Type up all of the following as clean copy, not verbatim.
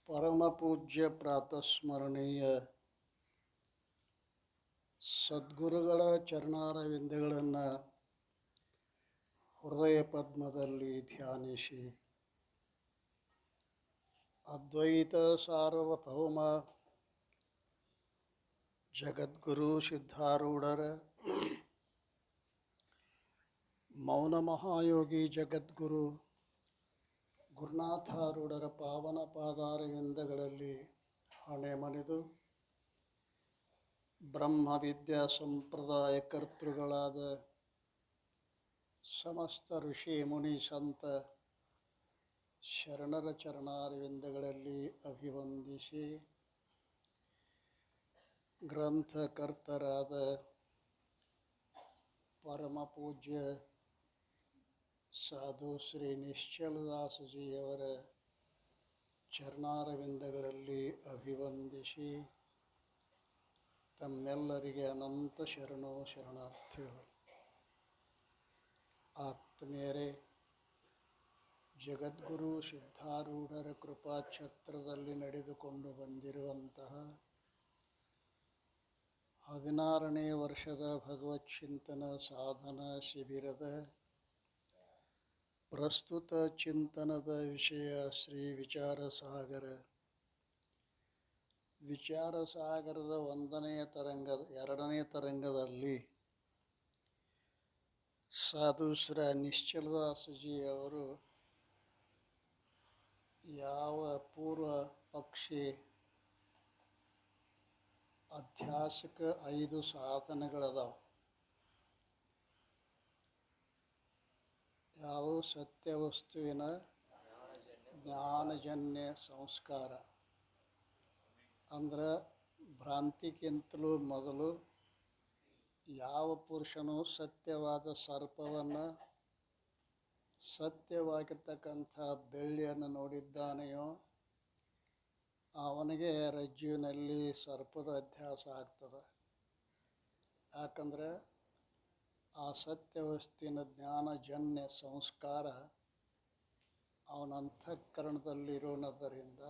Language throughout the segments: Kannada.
ಪರಮಪೂಜ್ಯ ಪ್ರಾತಸ್ಮರಣೀಯ ಸದ್ಗುರುಗಳ ಚರಣಾರವಿಂದಗಳನ್ನು ಹೃದಯ ಪದ್ಮದಲ್ಲಿ ಧ್ಯಾನಿಸಿ ಅದ್ವೈತ ಸಾರ್ವಭೌಮ ಜಗದ್ಗುರು ಸಿದ್ಧಾರೂಢರ ಮೌನ ಮಹಾಯೋಗಿ ಜಗದ್ಗುರು ಗುರುನಾಥಾರೂಢರ ಪಾವನ ಪಾದಾರವಿಂದಗಳಲ್ಲಿ ಹಣೆ ಮನೆದು ಬ್ರಹ್ಮವಿದ್ಯಾ ಸಂಪ್ರದಾಯ ಕರ್ತೃಗಳಾದ ಸಮಸ್ತ ಋಷಿ ಮುನಿ ಸಂತ ಶರಣರ ಚರಣಾರವಿಂದಗಳಲ್ಲಿ ಅಭಿವಂದಿಸಿ ಗ್ರಂಥಕರ್ತರಾದ ಪರಮಪೂಜ್ಯ ಸಾಧು ಶ್ರೀ ನಿಶ್ಚಲದಾಸಜಿಯವರ ಚರಣಾರವಿಂದಗಳಲ್ಲಿ ಅಭಿವಂದಿಸಿ ತಮ್ಮೆಲ್ಲರಿಗೆ ಅನಂತ ಶರಣೋ ಶರಣಾರ್ಥಿಗಳು. ಆತ್ಮೀಯರೇ, ಜಗದ್ಗುರು ಸಿದ್ಧಾರೂಢರ ಕೃಪಾಛತ್ರದಲ್ಲಿ ನಡೆದುಕೊಂಡು ಬಂದಿರುವಂತಹ 16ನೇ ವರ್ಷದ ಭಗವತ್ ಚಿಂತನ ಸಾಧನಾ ಶಿಬಿರದ ಪ್ರಸ್ತುತ ಚಿಂತನದ ವಿಷಯ ಶ್ರೀ ವಿಚಾರಸಾಗರ. ವಿಚಾರಸಾಗರದ 2ನೇ ತರಂಗದಲ್ಲಿ ಸಾಧು ಶ್ರೀ ನಿಶ್ಚಲದಾಸಜಿಯವರು ಯಾವ ಪೂರ್ವ ಪಕ್ಷಿ ಅಧ್ಯಾಸಕ್ಕೆ 5 ಸಾಧನಗಳದಾವೆ, ಯಾವ ಸತ್ಯವಸ್ತುವಿನ ಜ್ಞಾನಜನ್ಯ ಸಂಸ್ಕಾರ ಅಂದ್ರೆ ಭ್ರಾಂತಿಗಿಂತಲೂ ಮೊದಲು ಯಾವ ಪುರುಷನು ಸತ್ಯವಾದ ಸರ್ಪವನ್ನು, ಸತ್ಯವಾಗಿರ್ತಕ್ಕಂಥ ಬೆಳ್ಳಿಯನ್ನು ನೋಡಿದ್ದಾನೆಯೋ ಅವನಿಗೆ ರಜ್ಜುವಿನಲ್ಲಿ ಸರ್ಪದ ಅಧ್ಯಾಸ ಆಗ್ತದೆ. ಯಾಕಂದರೆ ಆ ಸತ್ಯವಸ್ತಿನ ಜ್ಞಾನಜನ್ಯ ಸಂಸ್ಕಾರ ಅವನ ಅಂತಃಕರಣದಲ್ಲಿರೋಣದರಿಂದ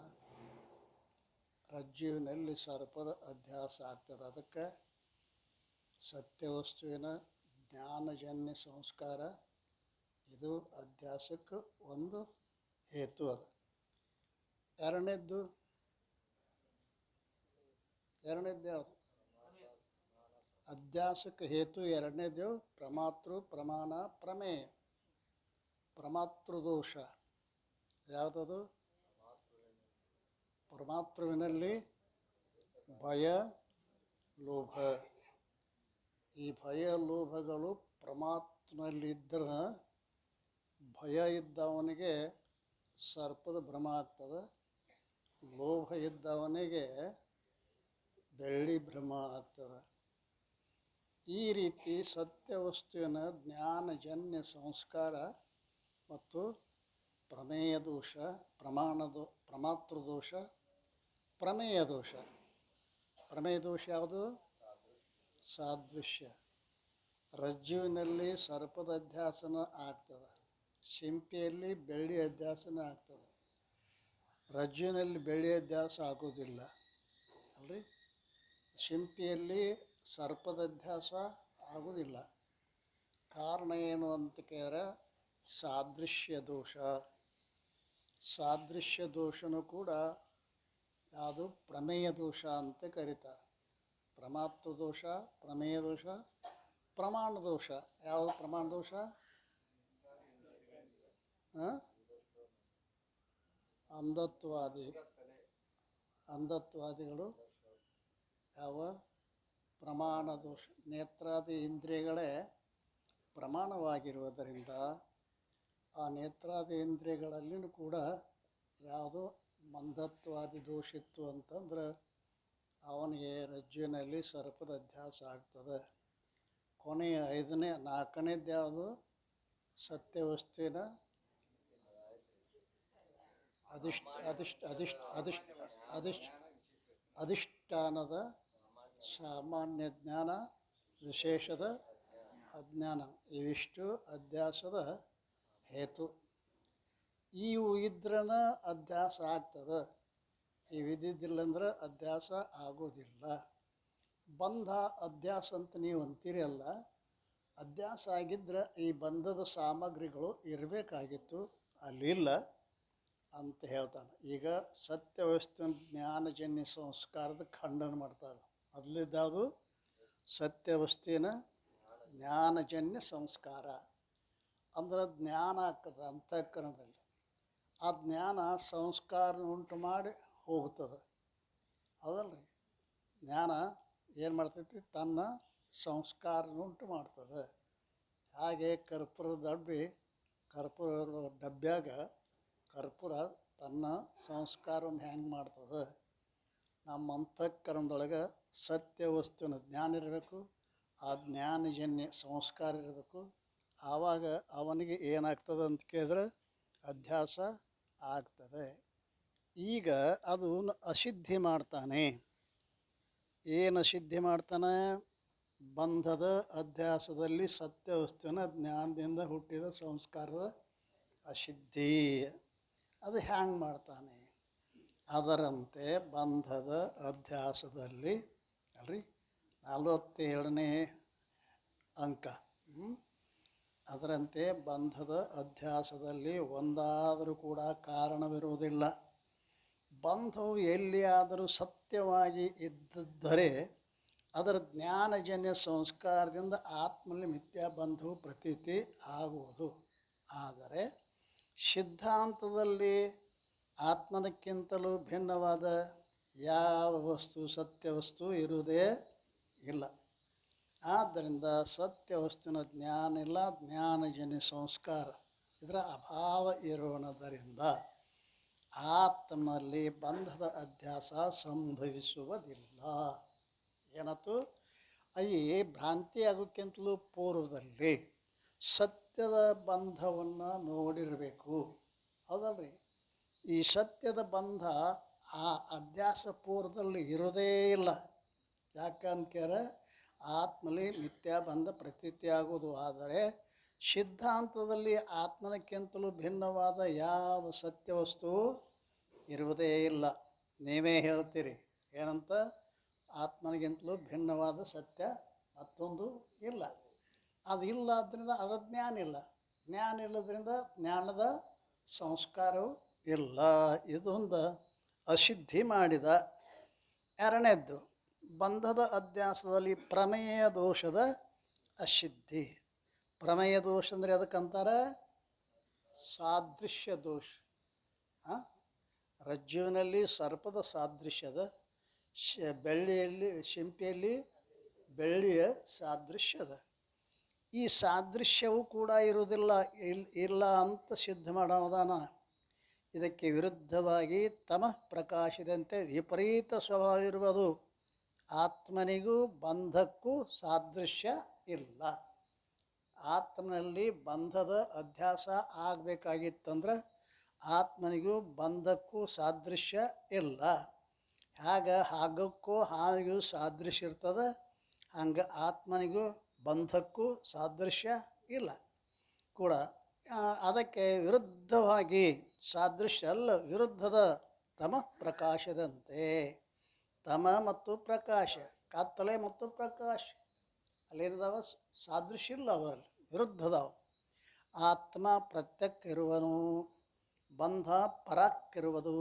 ರಜ್ಜುವಿನಲ್ಲಿ ಸರ್ಪದ ಅಧ್ಯಾಸ ಆಗ್ತದೆ. ಅದಕ್ಕೆ ಸತ್ಯವಸ್ತುವಿನ ಜ್ಞಾನಜನ್ಯ ಸಂಸ್ಕಾರ ಇದು ಅಧ್ಯಾಸಕ್ಕೆ ಒಂದು ಹೇತು ಅದ. ಎರಡನೇದ್ದು ಯಾವುದು? ಅಧ್ಯಾಸಕ್ಕೆ ಹೇತು ಎರಡನೇದು ಪ್ರಮಾತೃ ಪ್ರಮಾಣ ಪ್ರಮೇಯ. ಪ್ರಮಾತೃದೋಷ ಯಾವುದದು? ಪ್ರಮಾತೃವಿನಲ್ಲಿ ಭಯ ಲೋಭ. ಈ ಭಯ ಲೋಭಗಳು ಪ್ರಮಾತೃನಲ್ಲಿದ್ದರೆ ಭಯ ಇದ್ದವನಿಗೆ ಸರ್ಪದ ಭ್ರಮ ಆಗ್ತದೆ, ಲೋಭ ಇದ್ದವನಿಗೆ ಬೆಳ್ಳಿ ಭ್ರಮ ಆಗ್ತದೆ. ಈ ರೀತಿ ಸತ್ಯವಸ್ತುವಿನ ಜ್ಞಾನಜನ್ಯ ಸಂಸ್ಕಾರ ಮತ್ತು ಪ್ರಮೇಯ ದೋಷ, ಪ್ರಮಾತೃದೋಷ, ಪ್ರಮೇಯ ದೋಷ. ಪ್ರಮೇಯ ದೋಷ ಯಾವುದು? ಸಾದೃಶ್ಯ. ರಜ್ಜುವಿನಲ್ಲಿ ಸರ್ಪದ ಅಧ್ಯಾಸನ ಆಗ್ತದೆ, ಶಿಂಪಿಯಲ್ಲಿ ಬೆಳ್ಳಿ ಅಧ್ಯಾಸನ ಆಗ್ತದೆ. ರಜ್ಜುವಿನಲ್ಲಿ ಬೆಳ್ಳಿ ಅಧ್ಯಾಸ ಆಗೋದಿಲ್ಲ ಅಲ್ರಿ, ಶಿಂಪಿಯಲ್ಲಿ ಸರ್ಪದ ಅಧ್ಯಾಸ ಆಗೋದಿಲ್ಲ. ಕಾರಣ ಏನು ಅಂತ ಕೇಳಿದ್ರೆ ಸಾದೃಶ್ಯ ದೋಷ. ಸಾದೃಶ್ಯ ದೋಷನೂ ಕೂಡ ಯಾವುದು? ಪ್ರಮೇಯ ದೋಷ ಅಂತ ಕರೀತಾರೆ. ಪ್ರಮಾತೃ ದೋಷ, ಪ್ರಮೇಯ ದೋಷ, ಪ್ರಮಾಣ ದೋಷ. ಯಾವುದು ಪ್ರಮಾಣ ದೋಷ? ಅಂಧತ್ವಾದಿಗಳು ಯಾವ ಪ್ರಮಾಣ ದೋಷ? ನೇತ್ರಾದಿ ಇಂದ್ರಿಯಗಳೇ ಪ್ರಮಾಣವಾಗಿರುವುದರಿಂದ ಆ ನೇತ್ರಾದಿ ಇಂದ್ರಿಯಗಳಲ್ಲಿಯೂ ಕೂಡ ಯಾವುದು ಮಂದತ್ವಾದಿ ದೋಷಿತ್ತು ಅಂತಂದ್ರೆ ಅವನಿಗೆ ರಜ್ಜುವಿನಲ್ಲಿ ಸರ್ಪದ ಅಧ್ಯಾಸ ಆಗ್ತದೆ. ಕೊನೆಯ 4ನೇದು ಯಾವುದು? ಸತ್ಯವಸ್ತುವಿನ ಅಧಿಷ್ಠಾನದ ಸಾಮಾನ್ಯ ಜ್ಞಾನ, ವಿಶೇಷದ ಅಜ್ಞಾನ. ಇವಿಷ್ಟು ಅಧ್ಯಾಸದ ಹೇತು. ಇವು ಇದ್ರನ ಅಧ್ಯಾಸ ಆಗ್ತದೆ. ಇವಿದ್ದಿದ್ದಿಲ್ಲ ಅಂದ್ರೆ ಅಧ್ಯಾಸ ಆಗೋದಿಲ್ಲ. ಬಂಧ ಅಧ್ಯಾಸ ಅಂತ ನೀವು ಅಂತೀರಿ ಅಲ್ಲ, ಅಧ್ಯಾಸ ಆಗಿದ್ದರೆ ಈ ಬಂಧದ ಸಾಮಗ್ರಿಗಳು ಇರಬೇಕಾಗಿತ್ತು, ಅಲ್ಲಿಲ್ಲ ಅಂತ ಹೇಳ್ತಾನೆ. ಈಗ ಸತ್ಯವಸ್ತು ಜ್ಞಾನಜನ್ಯ ಸಂಸ್ಕಾರದ ಖಂಡನೆ ಮಾಡ್ತಾರೆ. ಮೊದಲಿದ್ದಾವುದು ಸತ್ಯವಸ್ತಿನ ಜ್ಞಾನಜನ್ಯ ಸಂಸ್ಕಾರ ಅಂದ್ರೆ ಜ್ಞಾನ ಆಗ್ತದೆ ಅಂತಃಕರಣದಲ್ಲಿ. ಆ ಜ್ಞಾನ ಸಂಸ್ಕಾರ ಉಂಟು ಮಾಡಿ ಹೋಗ್ತದೆ, ಹೌದಲ್ರಿ? ಜ್ಞಾನ ಏನು ಮಾಡ್ತೈತಿ? ತನ್ನ ಸಂಸ್ಕಾರ ಉಂಟು ಮಾಡ್ತದೆ. ಹಾಗೆ ಕರ್ಪೂರ ಡಬ್ಬ್ಯಾಗ ಕರ್ಪೂರ ತನ್ನ ಸಂಸ್ಕಾರವನ್ನು ಹೆಂಗೆ ಮಾಡ್ತದೆ? ನಮ್ಮ ಅಂತಃಕರಣದೊಳಗೆ ಸತ್ಯ ವಸ್ತುವಿನ ಜ್ಞಾನ ಇರಬೇಕು, ಆ ಜ್ಞಾನಜನ್ಯ ಸಂಸ್ಕಾರ ಇರಬೇಕು. ಆವಾಗ ಅವನಿಗೆ ಏನಾಗ್ತದೆ ಅಂತ ಕೇಳಿದ್ರೆ ಅಧ್ಯಾಸ ಆಗ್ತದೆ. ಈಗ ಅದು ಅಸಿದ್ಧಿ ಮಾಡ್ತಾನೆ. ಏನು ಅಸಿದ್ಧಿ ಮಾಡ್ತಾನೆ? ಬಂಧದ ಅಧ್ಯಾಸದಲ್ಲಿ ಸತ್ಯವಸ್ತುವಿನ ಜ್ಞಾನದಿಂದ ಹುಟ್ಟಿದ ಸಂಸ್ಕಾರದ ಅಸಿದ್ಧಿ. ಅದು ಹ್ಯಾಂಗೆ ಮಾಡ್ತಾನೆ? ಅದರಂತೆ ಬಂಧದ ಅಧ್ಯಾಸದಲ್ಲಿ ಅಲ್ರಿ 47ನೇ ಅಂಕ. ಅದರಂತೆ ಬಂಧದ ಅಧ್ಯಾಸದಲ್ಲಿ ಒಂದಾದರೂ ಕೂಡ ಕಾರಣವಿರುವುದಿಲ್ಲ. ಬಂಧವು ಎಲ್ಲಿಯಾದರೂ ಸತ್ಯವಾಗಿ ಇದ್ದರೆ ಅದರ ಜ್ಞಾನಜನ್ಯ ಸಂಸ್ಕಾರದಿಂದ ಆತ್ಮನಲ್ಲಿ ಮಿಥ್ಯಾ ಬಂಧವು ಪ್ರತೀತಿ ಆಗುವುದು. ಆದರೆ ಸಿದ್ಧಾಂತದಲ್ಲಿ ಆತ್ಮನಕ್ಕಿಂತಲೂ ಭಿನ್ನವಾದ ಯಾವ ವಸ್ತು ಸತ್ಯವಸ್ತು ಇರುವುದೇ ಇಲ್ಲ. ಆದ್ದರಿಂದ ಸತ್ಯವಸ್ತುವಿನ ಜ್ಞಾನ ಇಲ್ಲ, ಜ್ಞಾನಜನ್ಯ ಸಂಸ್ಕಾರ ಇದರ ಅಭಾವ ಇರೋಣದರಿಂದ ಆತ್ಮನಲ್ಲಿ ಬಂಧದ ಅಧ್ಯಾಸ ಸಂಭವಿಸುವುದಿಲ್ಲ. ಏನತ್ತು? ಈ ಭ್ರಾಂತಿ ಆಗೋಕ್ಕಿಂತಲೂ ಪೂರ್ವದಲ್ಲಿ ಸತ್ಯದ ಬಂಧವನ್ನು ನೋಡಿರಬೇಕು, ಹೌದಲ್ರಿ? ಈ ಸತ್ಯದ ಬಂಧ ಆ ಅಧ್ಯಾಸ ಪೂರ್ವದಲ್ಲಿ ಇರೋದೇ ಇಲ್ಲ. ಯಾಕಂದ್ರೆ ಆತ್ಮಲಿ ಮಿಥ್ಯಾ ಬಂಧ ಪ್ರತೀತಿ ಆಗೋದು. ಆದರೆ ಸಿದ್ಧಾಂತದಲ್ಲಿ ಆತ್ಮನಕ್ಕಿಂತಲೂ ಭಿನ್ನವಾದ ಯಾವ ಸತ್ಯವಸ್ತು ಇರುವುದೇ ಇಲ್ಲ. ನೀವೇ ಹೇಳ್ತೀರಿ ಏನಂತ? ಆತ್ಮನಿಗಿಂತಲೂ ಭಿನ್ನವಾದ ಸತ್ಯ ಮತ್ತೊಂದು ಇಲ್ಲ. ಅದು ಇಲ್ಲ ಆದ್ದರಿಂದ ಅದರ ಜ್ಞಾನ ಇಲ್ಲ. ಜ್ಞಾನ ಇಲ್ಲದ್ರಿಂದ ಜ್ಞಾನದ ಸಂಸ್ಕಾರವು ಇಲ್ಲ. ಇದೊಂದು ಅಸಿದ್ಧಿ ಮಾಡಿದ. ಎರಡನೇದ್ದು, ಬಂಧದ ಅಧ್ಯಾಸದಲ್ಲಿ ಪ್ರಮೇಯ ದೋಷದ ಅಸಿದ್ಧಿ. ಪ್ರಮೇಯ ದೋಷ ಅಂದರೆ ಅದಕ್ಕಂತಾರೆ ಸಾದೃಶ್ಯ ದೋಷ. ರಜ್ಜುವಿನಲ್ಲಿ ಸರ್ಪದ ಸಾದೃಶ್ಯದ, ಬೆಳ್ಳಿಯಲ್ಲಿ ಶಿಂಪಿಯಲ್ಲಿ ಬೆಳ್ಳಿಯ ಸಾದೃಶ್ಯದ. ಈ ಸಾದೃಶ್ಯವು ಕೂಡ ಇರುವುದಿಲ್ಲ, ಇಲ್ಲ ಅಂತ ಸಿದ್ಧ ಮಾಡೋದಾನ. ಇದಕ್ಕೆ ವಿರುದ್ಧವಾಗಿ ತಮಃ ಪ್ರಕಾಶದಂತೆ ವಿಪರೀತ ಸ್ವಭಾವ ಇರುವುದು. ಆತ್ಮನಿಗೂ ಬಂಧಕ್ಕೂ ಸಾದೃಶ್ಯ ಇಲ್ಲ. ಆತ್ಮನಲ್ಲಿ ಬಂಧದ ಅಧ್ಯಾಸ ಆಗಬೇಕಾಗಿತ್ತಂದ್ರೆ ಆತ್ಮನಿಗೂ ಬಂಧಕ್ಕೂ ಸಾದೃಶ್ಯ ಇಲ್ಲ. ಹಾಗಕ್ಕೂ ಹಾವಿಗೂ ಸಾದೃಶ್ಯ ಇರ್ತದೆ, ಹಂಗೆ ಆತ್ಮನಿಗೂ ಬಂಧಕ್ಕೂ ಸಾದೃಶ್ಯ ಇಲ್ಲ ಕೂಡ. ಅದಕ್ಕೆ ವಿರುದ್ಧವಾಗಿ ಸಾದೃಶ್ಯ ಅಲ್ಲ, ವಿರುದ್ಧದ ತಮ ಪ್ರಕಾಶದಂತೆ. ತಮ ಮತ್ತು ಪ್ರಕಾಶ, ಕತ್ತಲೆ ಮತ್ತು ಪ್ರಕಾಶ ಅಲ್ಲಿರ್ದವ ಸಾದೃಶ್ಯ ಇಲ್ಲ, ಅವರಲ್ಲಿ ವಿರುದ್ಧದವು. ಆತ್ಮ ಪ್ರತ್ಯಕ್ ಇರುವನು, ಬಂಧ ಪರಕ್ಕಿರುವುದು.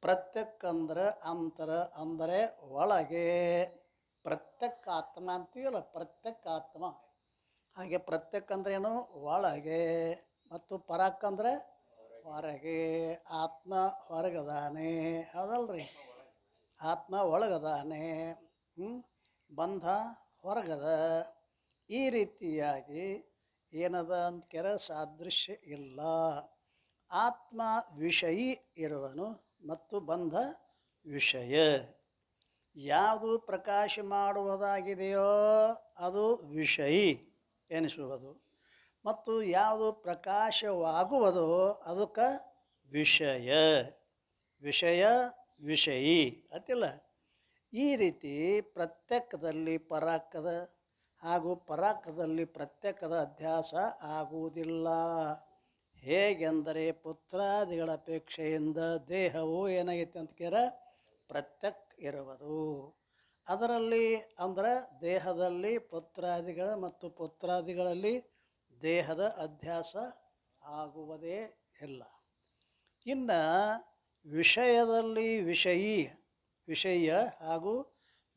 ಪ್ರತ್ಯಕ್ ಅಂದ್ರೆ ಅಂತರ, ಅಂದರೆ ಒಳಗೆ. ಪ್ರತ್ಯಕ್ ಆತ್ಮ ಅಂತೀವಲ್ಲ, ಪ್ರತ್ಯಕ್ ಆತ್ಮ. ಹಾಗೆ ಪ್ರತ್ಯಕ್ ಅಂದ್ರೇನು? ಒಳಗೆ. ಮತ್ತು ಪರಕ್ ಅಂದರೆ ಹೊರಗೆ. ಆತ್ಮ ಹೊರಗದಾನೆ, ಹೌದಲ್ರಿ? ಆತ್ಮ ಒಳಗದಾನೆ, ಬಂಧ ಹೊರಗದ. ಈ ರೀತಿಯಾಗಿ ಏನದ ಅಂತ ಸಾದೃಶ್ಯ ಇಲ್ಲ. ಆತ್ಮ ವಿಷಯಿ ಇರುವನು ಮತ್ತು ಬಂಧ ವಿಷಯ. ಯಾವುದು ಪ್ರಕಾಶ ಮಾಡುವುದಾಗಿದೆಯೋ ಅದು ವಿಷಯಿ ಎನಿಸುವುದು, ಮತ್ತು ಯಾವುದು ಪ್ರಕಾಶವಾಗುವುದೋ ಅದಕ್ಕೆ ವಿಷಯ. ವಿಷಯ ವಿಷಯಿ ಅತಿಲ್ಲ. ಈ ರೀತಿ ಪ್ರತ್ಯೇಕದಲ್ಲಿ ಪರಾಕ್ಕದ ಹಾಗೂ ಪರಾಕ್ಕದಲ್ಲಿ ಪ್ರತ್ಯೇಕದ ಅಧ್ಯಾಸ ಆಗುವುದಿಲ್ಲ. ಹೇಗೆಂದರೆ ಪುತ್ರಾದಿಗಳ ಅಪೇಕ್ಷೆಯಿಂದ ದೇಹವು ಏನಾಗೈತೆ ಅಂತ ಕೇರ ಪ್ರತ್ಯಕ್ ಇರುವುದು. ಅದರಲ್ಲಿ ಅಂದರೆ ದೇಹದಲ್ಲಿ ಪುತ್ರಾದಿಗಳ ಮತ್ತು ಪುತ್ರಾದಿಗಳಲ್ಲಿ ದೇಹದ ಅಧ್ಯಾಸ ಆಗುವುದೇ ಇಲ್ಲ. ಇನ್ನು ವಿಷಯದಲ್ಲಿ ವಿಷಯ ಹಾಗೂ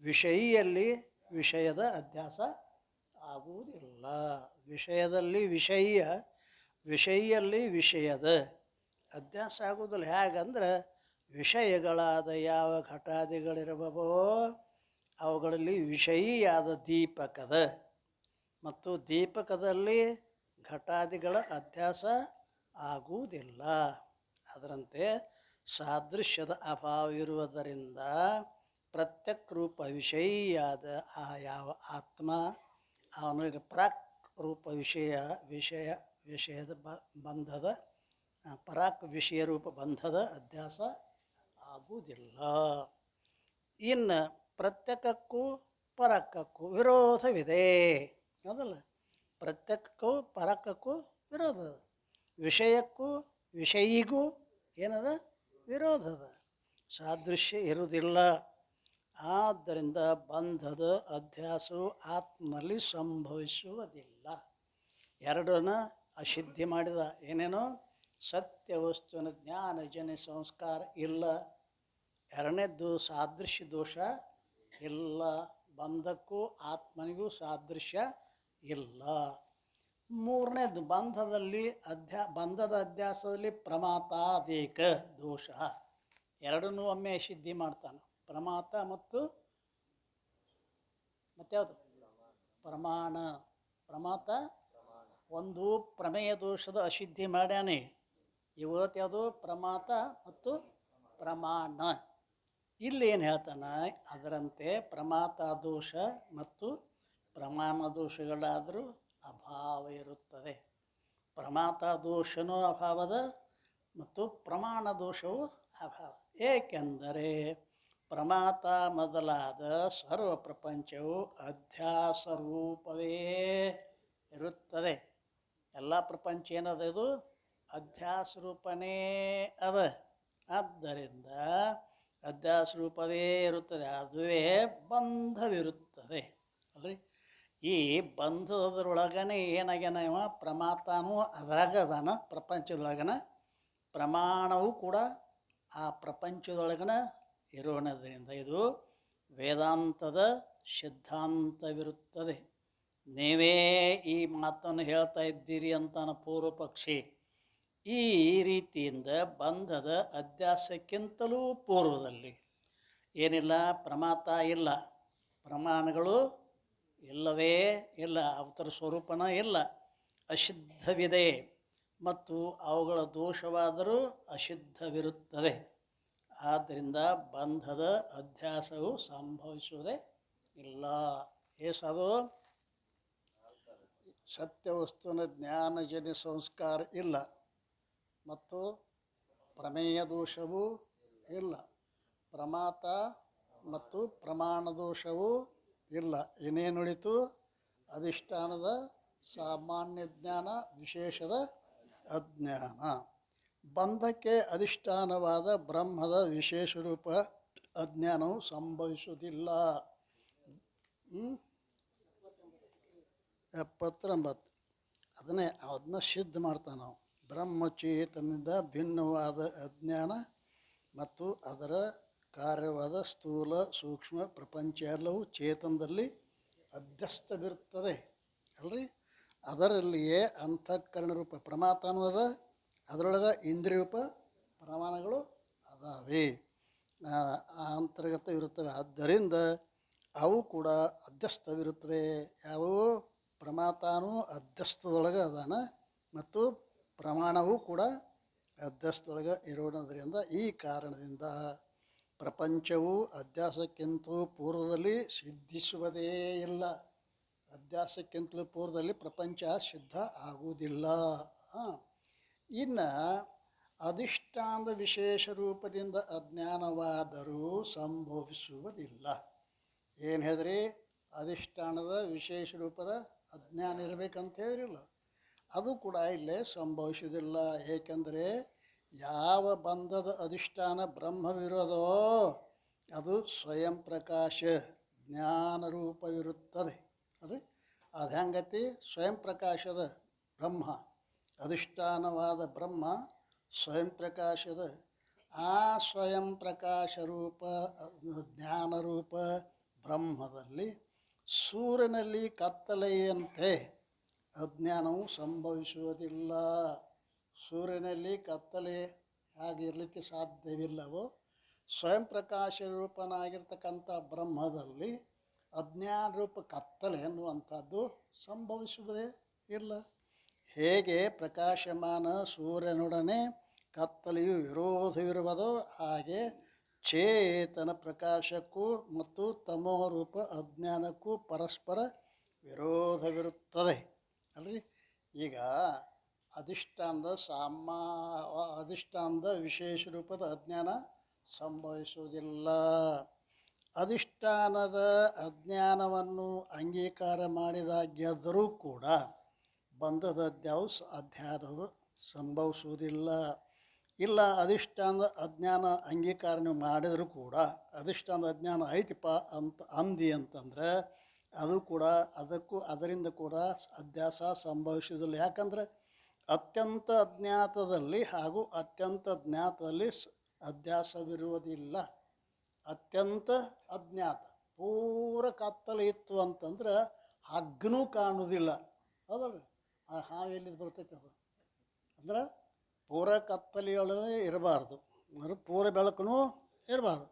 ವಿಷಯಿಯಲ್ಲಿ ವಿಷಯದ ಅಧ್ಯಾಸ ಆಗುವುದಿಲ್ಲ. ವಿಷಯದಲ್ಲಿ ವಿಷಯಿಯಲ್ಲಿ ವಿಷಯದ ಅಧ್ಯಾಸ ಆಗುವುದಿಲ್ಲ. ಹೇಗಂದ್ರೆ ವಿಷಯಗಳಾದ ಯಾವ ಘಟಾದಿಗಳಿರುವವೋ ಅವುಗಳಲ್ಲಿ ವಿಷಯಿಯಾದ ದೀಪಕದ ಮತ್ತು ದೀಪಕದಲ್ಲಿ ಘಟಾದಿಗಳ ಅಧ್ಯಾಸ ಆಗುವುದಿಲ್ಲ. ಅದರಂತೆ ಸಾದೃಶ್ಯದ ಅಭಾವವಿರುವುದರಿಂದ ಪ್ರತ್ಯಕ್ ರೂಪ ವಿಷಯಿಯಾದ ಆ ಯಾವ ಆತ್ಮ ಅವನು ಪ್ರಾಕ್ ರೂಪ ವಿಷಯದ ಬಂಧದ ಪರಾಕ್ ವಿಷಯ ರೂಪ ಬಂಧದ ಅಧ್ಯಾಸ ಆಗುವುದಿಲ್ಲ. ಇನ್ನು ಪ್ರತ್ಯೇಕಕ್ಕೂ ಪರಾಕ್ಕಕ್ಕೂ ವಿರೋಧವಿದೆ. ಹೌದಲ್ಲ? ಪ್ರತ್ಯೇಕಕ್ಕೂ ಪರಾಕ್ಕಕ್ಕೂ ವಿರೋಧ, ವಿಷಯಕ್ಕೂ ವಿಷಯಿಗೂ ಏನದ ವಿರೋಧದ, ಸಾದೃಶ್ಯ ಇರುವುದಿಲ್ಲ. ಆದ್ದರಿಂದ ಬಂಧದ ಅಧ್ಯಾಸವು ಆತ್ಮನಲ್ಲಿ ಸಂಭವಿಸುವುದಿಲ್ಲ. ಎರಡನ್ನ ಅಸಿದ್ಧಿ ಮಾಡಿದ. ಏನೇನೋ ಸತ್ಯ ವಸ್ತುವಿನ ಜ್ಞಾನಜನ್ಯ ಸಂಸ್ಕಾರ ಇಲ್ಲ. ಎರಡನೇದ್ದು ಸಾದೃಶ್ಯ ದೋಷ ಇಲ್ಲ. ಬಂಧಕ್ಕೂ ಆತ್ಮನಿಗೂ ಸಾದೃಶ್ಯ ಇಲ್ಲ. ಮೂರನೇದು ಬಂಧದ ಅಧ್ಯಾಸದಲ್ಲಿ ಪ್ರಮಾತಾದೇಕ ದೋಷ. ಎರಡನ್ನೂ ಒಮ್ಮೆ ಸಿದ್ಧಿ ಮಾಡ್ತಾನೆ. ಪ್ರಮಾತ ಮತ್ತು ಮತ್ಯಾವುದು ಪ್ರಮಾತ ಒಂದು ಪ್ರಮೇಯ ದೋಷದ ಅಸಿದ್ಧಿ ಮಾಡ್ಯಾನೆ. ಇವತ್ತು ಯಾವುದು ಪ್ರಮಾತ ಮತ್ತು ಪ್ರಮಾಣ. ಇಲ್ಲಿ ಏನು ಹೇಳ್ತಾನೆ, ಅದರಂತೆ ಪ್ರಮಾತ ದೋಷ ಮತ್ತು ಪ್ರಮಾಣ ದೋಷಗಳಾದರೂ ಅಭಾವ ಇರುತ್ತದೆ. ಪ್ರಮಾತ ದೋಷನೂ ಅಭಾವದ ಮತ್ತು ಪ್ರಮಾಣ ದೋಷವೂ ಅಭಾವ. ಏಕೆಂದರೆ ಪ್ರಮಾತ ಮೊದಲಾದ ಸರ್ವ ಪ್ರಪಂಚವು ಅಧ್ಯಾಸ ರೂಪವೇ ಇರುತ್ತದೆ. ಎಲ್ಲ ಪ್ರಪಂಚ ಏನದ, ಇದು ಅಧ್ಯಾಸ ರೂಪನೇ ಅದ. ಆದ್ದರಿಂದ ಅಧ್ಯಾಸ ರೂಪವೇ ಇರುತ್ತದೆ, ಅದುವೇ ಬಂಧವಿರುತ್ತದೆ ಅಲ್ರಿ. ಈ ಬಂಧದೊಳಗನೆ ಏನಾಗ್ಯಾನ ಇವ ಪ್ರಮಾತನೂ ಅದ್ರಾಗ ಅದಾನ, ಪ್ರಪಂಚದೊಳಗನ ಪ್ರಮಾಣವೂ ಕೂಡ ಆ ಪ್ರಪಂಚದೊಳಗನ ಇರೋಣದ್ರಿಂದ ಇದು ವೇದಾಂತದ ಸಿದ್ಧಾಂತವಿರುತ್ತದೆ. ನೀವೇ ಈ ಮಾತನ್ನು ಹೇಳ್ತಾ ಇದ್ದೀರಿ ಅಂತಾನ ಪೂರ್ವ ಪಕ್ಷಿ. ಈ ರೀತಿಯಿಂದ ಬಂಧದ ಅಧ್ಯಾಸಕ್ಕಿಂತಲೂ ಪೂರ್ವದಲ್ಲಿ ಏನಿಲ್ಲ, ಪ್ರಮಾತ ಇಲ್ಲ, ಪ್ರಮಾಣಗಳು ಇಲ್ಲವೇ ಇಲ್ಲ, ಅವತರ ಸ್ವರೂಪನ ಇಲ್ಲ, ಅಶುದ್ಧವಿದೆ ಮತ್ತು ಅವುಗಳ ದೋಷವಾದರೂ ಅಶುದ್ಧವಿರುತ್ತದೆ. ಆದ್ದರಿಂದ ಬಂಧದ ಅಧ್ಯಾಸವು ಸಂಭವಿಸುವುದೇ ಇಲ್ಲ. ಏಸದು ಸತ್ಯ ವಸ್ತುವಿನ ಜ್ಞಾನಜನ್ಯ ಸಂಸ್ಕಾರ ಇಲ್ಲ ಮತ್ತು ಪ್ರಮೇಯ ದೋಷವೂ ಇಲ್ಲ, ಪ್ರಮಾತ ಮತ್ತು ಪ್ರಮಾಣ ದೋಷವೂ ಇಲ್ಲ. ಇನ್ನೇನು ಉಳಿತು? ಅಧಿಷ್ಠಾನದ ಸಾಮಾನ್ಯ ಜ್ಞಾನ, ವಿಶೇಷದ ಅಜ್ಞಾನ. ಬಂಧಕ್ಕೆ ಅಧಿಷ್ಠಾನವಾದ ಬ್ರಹ್ಮದ ವಿಶೇಷ ರೂಪ ಅಜ್ಞಾನವು ಸಂಭವಿಸುವುದಿಲ್ಲ. 79 ಅದನ್ನ ಸಿದ್ಧ ಮಾಡ್ತಾನೆ ನಾವು. ಬ್ರಹ್ಮಚೇತನದಿಂದ ಭಿನ್ನವಾದ ಅಜ್ಞಾನ ಮತ್ತು ಅದರ ಕಾರ್ಯವಾದ ಸ್ಥೂಲ ಸೂಕ್ಷ್ಮ ಪ್ರಪಂಚ ಎಲ್ಲವೂ ಚೇತನದಲ್ಲಿ ಅಧ್ಯಸ್ಥವಿರುತ್ತದೆ ಅಲ್ರಿ. ಅದರಲ್ಲಿಯೇ ಅಂತಃಕರಣ ರೂಪ ಪ್ರಮಾತನೂ ಅದ, ಅದರೊಳಗೆ ಇಂದ್ರಿಯ ರೂಪ ಪ್ರಮಾಣಗಳು ಅದಾವೆ, ಅಂತರ್ಗತ ಇರುತ್ತವೆ. ಆದ್ದರಿಂದ ಅವು ಕೂಡ ಅಧ್ಯಸ್ಥವಿರುತ್ತವೆ. ಯಾವುವು? ಪ್ರಮಾತನೂ ಅಧ್ಯಸ್ಥದೊಳಗೆ ಅದಾನ ಮತ್ತು ಪ್ರಮಾಣವೂ ಕೂಡ ಅಧ್ಯಸ್ಥದೊಳಗೆ ಇರೋಣದ್ರಿಂದ ಈ ಕಾರಣದಿಂದ ಪ್ರಪಂಚವು ಅಧ್ಯಾಸಕ್ಕಿಂತಲೂ ಪೂರ್ವದಲ್ಲಿ ಸಿದ್ಧಿಸುವುದೇ ಇಲ್ಲ. ಅಧ್ಯಾಸಕ್ಕಿಂತಲೂ ಪೂರ್ವದಲ್ಲಿ ಪ್ರಪಂಚ ಸಿದ್ಧ ಆಗುವುದಿಲ್ಲ. ಇನ್ನು ಅಧಿಷ್ಠಾನದ ವಿಶೇಷ ರೂಪದಿಂದ ಅಜ್ಞಾನವಾದರೂ ಸಂಭವಿಸುವುದಿಲ್ಲ. ಏನು ಹೇಳಿದ್ರಿ? ಅಧಿಷ್ಠಾನದ ವಿಶೇಷ ರೂಪದ ಅಜ್ಞಾನ ಇರಬೇಕಂತ ಹೇಳಿರಲ್ಲ. ಅದು ಕೂಡ ಇಲ್ಲೇ ಸಂಭವಿಸುವುದಿಲ್ಲ. ಏಕೆಂದರೆ ಯಾವ ಬಂಧದ ಅಧಿಷ್ಠಾನ ಬ್ರಹ್ಮವಿರೋದೋ ಅದು ಸ್ವಯಂ ಪ್ರಕಾಶ ಜ್ಞಾನರೂಪವಿರುತ್ತದೆ. ಅದು ಹೆಂಗತಿ? ಸ್ವಯಂ ಪ್ರಕಾಶದ ಬ್ರಹ್ಮ, ಅಧಿಷ್ಠಾನವಾದ ಬ್ರಹ್ಮ ಸ್ವಯಂ ಪ್ರಕಾಶದ. ಆ ಸ್ವಯಂ ಪ್ರಕಾಶ ರೂಪ ಜ್ಞಾನರೂಪ ಬ್ರಹ್ಮದಲ್ಲಿ ಸೂರ್ಯನಲ್ಲಿ ಕತ್ತಲೆಯಂತೆ ಅಜ್ಞಾನವು ಸಂಭವಿಸುವುದಿಲ್ಲ. ಸೂರ್ಯನಲ್ಲಿ ಕತ್ತಲೆ ಆಗಿರಲಿಕ್ಕೆ ಸಾಧ್ಯವಿಲ್ಲವೋ ಸ್ವಯಂ ಪ್ರಕಾಶ ರೂಪನಾಗಿರ್ತಕ್ಕಂಥ ಬ್ರಹ್ಮದಲ್ಲಿ ಅಜ್ಞಾನ ರೂಪ ಕತ್ತಲೆ ಎನ್ನುವಂಥದ್ದು ಸಂಭವಿಸುವುದೇ ಇಲ್ಲ. ಹೇಗೆ ಪ್ರಕಾಶಮಾನ ಸೂರ್ಯನೊಡನೆ ಕತ್ತಲೆಯು ವಿರೋಧವಿರುವುದೋ ಹಾಗೆ ಚೇತನ ಪ್ರಕಾಶಕ್ಕೂ ಮತ್ತು ತಮೋರೂಪ ಅಜ್ಞಾನಕ್ಕೂ ಪರಸ್ಪರ ವಿರೋಧವಿರುತ್ತದೆ ಅಲ್ರಿ. ಈಗ ಅಧಿಷ್ಠಾನದ ಅಧಿಷ್ಠಾನದ ವಿಶೇಷ ರೂಪದ ಅಜ್ಞಾನ ಸಂಭವಿಸುವುದಿಲ್ಲ. ಅಧಿಷ್ಠಾನದ ಅಜ್ಞಾನವನ್ನು ಅಂಗೀಕಾರ ಮಾಡಿದಾಗ್ಯಾದರೂ ಕೂಡ ಬಂಧದ ಅಧ್ಯಾನವು ಸಂಭವಿಸುವುದಿಲ್ಲ. ಇಲ್ಲ ಅಧಿಷ್ಠಾನದ ಅಜ್ಞಾನ ಅಂಗೀಕಾರ ಮಾಡಿದರೂ ಕೂಡ ಅಧಿಷ್ಠಾನದ ಅಜ್ಞಾನ ಐತಿಪ್ಪ ಅಂತ ಅಂತಂದ್ರೆ ಅದು ಕೂಡ ಅದರಿಂದ ಕೂಡ ಅಧ್ಯಾಸ ಸಂಭವಿಸುವುದಿಲ್ಲ. ಯಾಕಂದರೆ ಅತ್ಯಂತ ಅಜ್ಞಾತದಲ್ಲಿ ಹಾಗೂ ಅತ್ಯಂತ ಜ್ಞಾತದಲ್ಲಿ ಅಧ್ಯಾಸವಿರುವುದಿಲ್ಲ. ಅತ್ಯಂತ ಅಜ್ಞಾತ ಪೂರ ಕತ್ತಲೆ ಇತ್ತು ಅಂತಂದ್ರೆ ಹಗ್ಗನೂ ಕಾಣುವುದಿಲ್ಲ. ಹೌದಲ್ರಿ? ಆ ಹಾವು ಎಲ್ಲಿದ್ದು ಬರ್ತೈತೆ? ಅದು ಅಂದ್ರೆ ಪೂರ ಕತ್ತಲೆಯೊಳಗೆ ಇರಬಾರ್ದು, ಅಂದ್ರೆ ಪೂರ ಬೆಳಕೂ ಇರಬಾರ್ದು.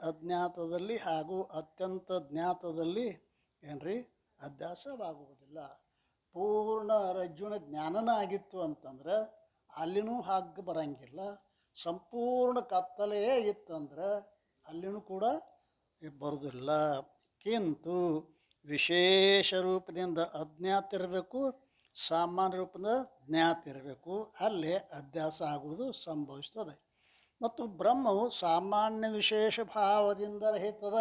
ಅಜ್ಞಾತದಲ್ಲಿ ಹಾಗೂ ಅತ್ಯಂತ ಜ್ಞಾತದಲ್ಲಿ ಏನ್ರಿ ಅಧ್ಯಾಸವಾಗುವುದಿಲ್ಲ. ಪೂರ್ಣ ರಜ್ಜುನ ಜ್ಞಾನನ ಆಗಿತ್ತು ಅಂತಂದ್ರೆ ಅಲ್ಲಿನೂ ಹಗ್ಗ ಬರಂಗಿಲ್ಲ. ಸಂಪೂರ್ಣ ಕತ್ತಲೆಯೇ ಇತ್ತಂದ್ರೆ ಅಲ್ಲಿನೂ ಕೂಡ ಬರೋದಿಲ್ಲ. ಕಿಂತು ವಿಶೇಷ ರೂಪದಿಂದ ಅಜ್ಞಾತ ಇರಬೇಕು, ಸಾಮಾನ್ಯ ರೂಪದ ಜ್ಞಾತ ಇರಬೇಕು. ಅಲ್ಲೇ ಅಧ್ಯಾಸ ಆಗುವುದು ಸಂಭವಿಸ್ತದೆ. ಮತ್ತು ಬ್ರಹ್ಮವು ಸಾಮಾನ್ಯ ವಿಶೇಷ ಭಾವದಿಂದ ರಹಿತದ.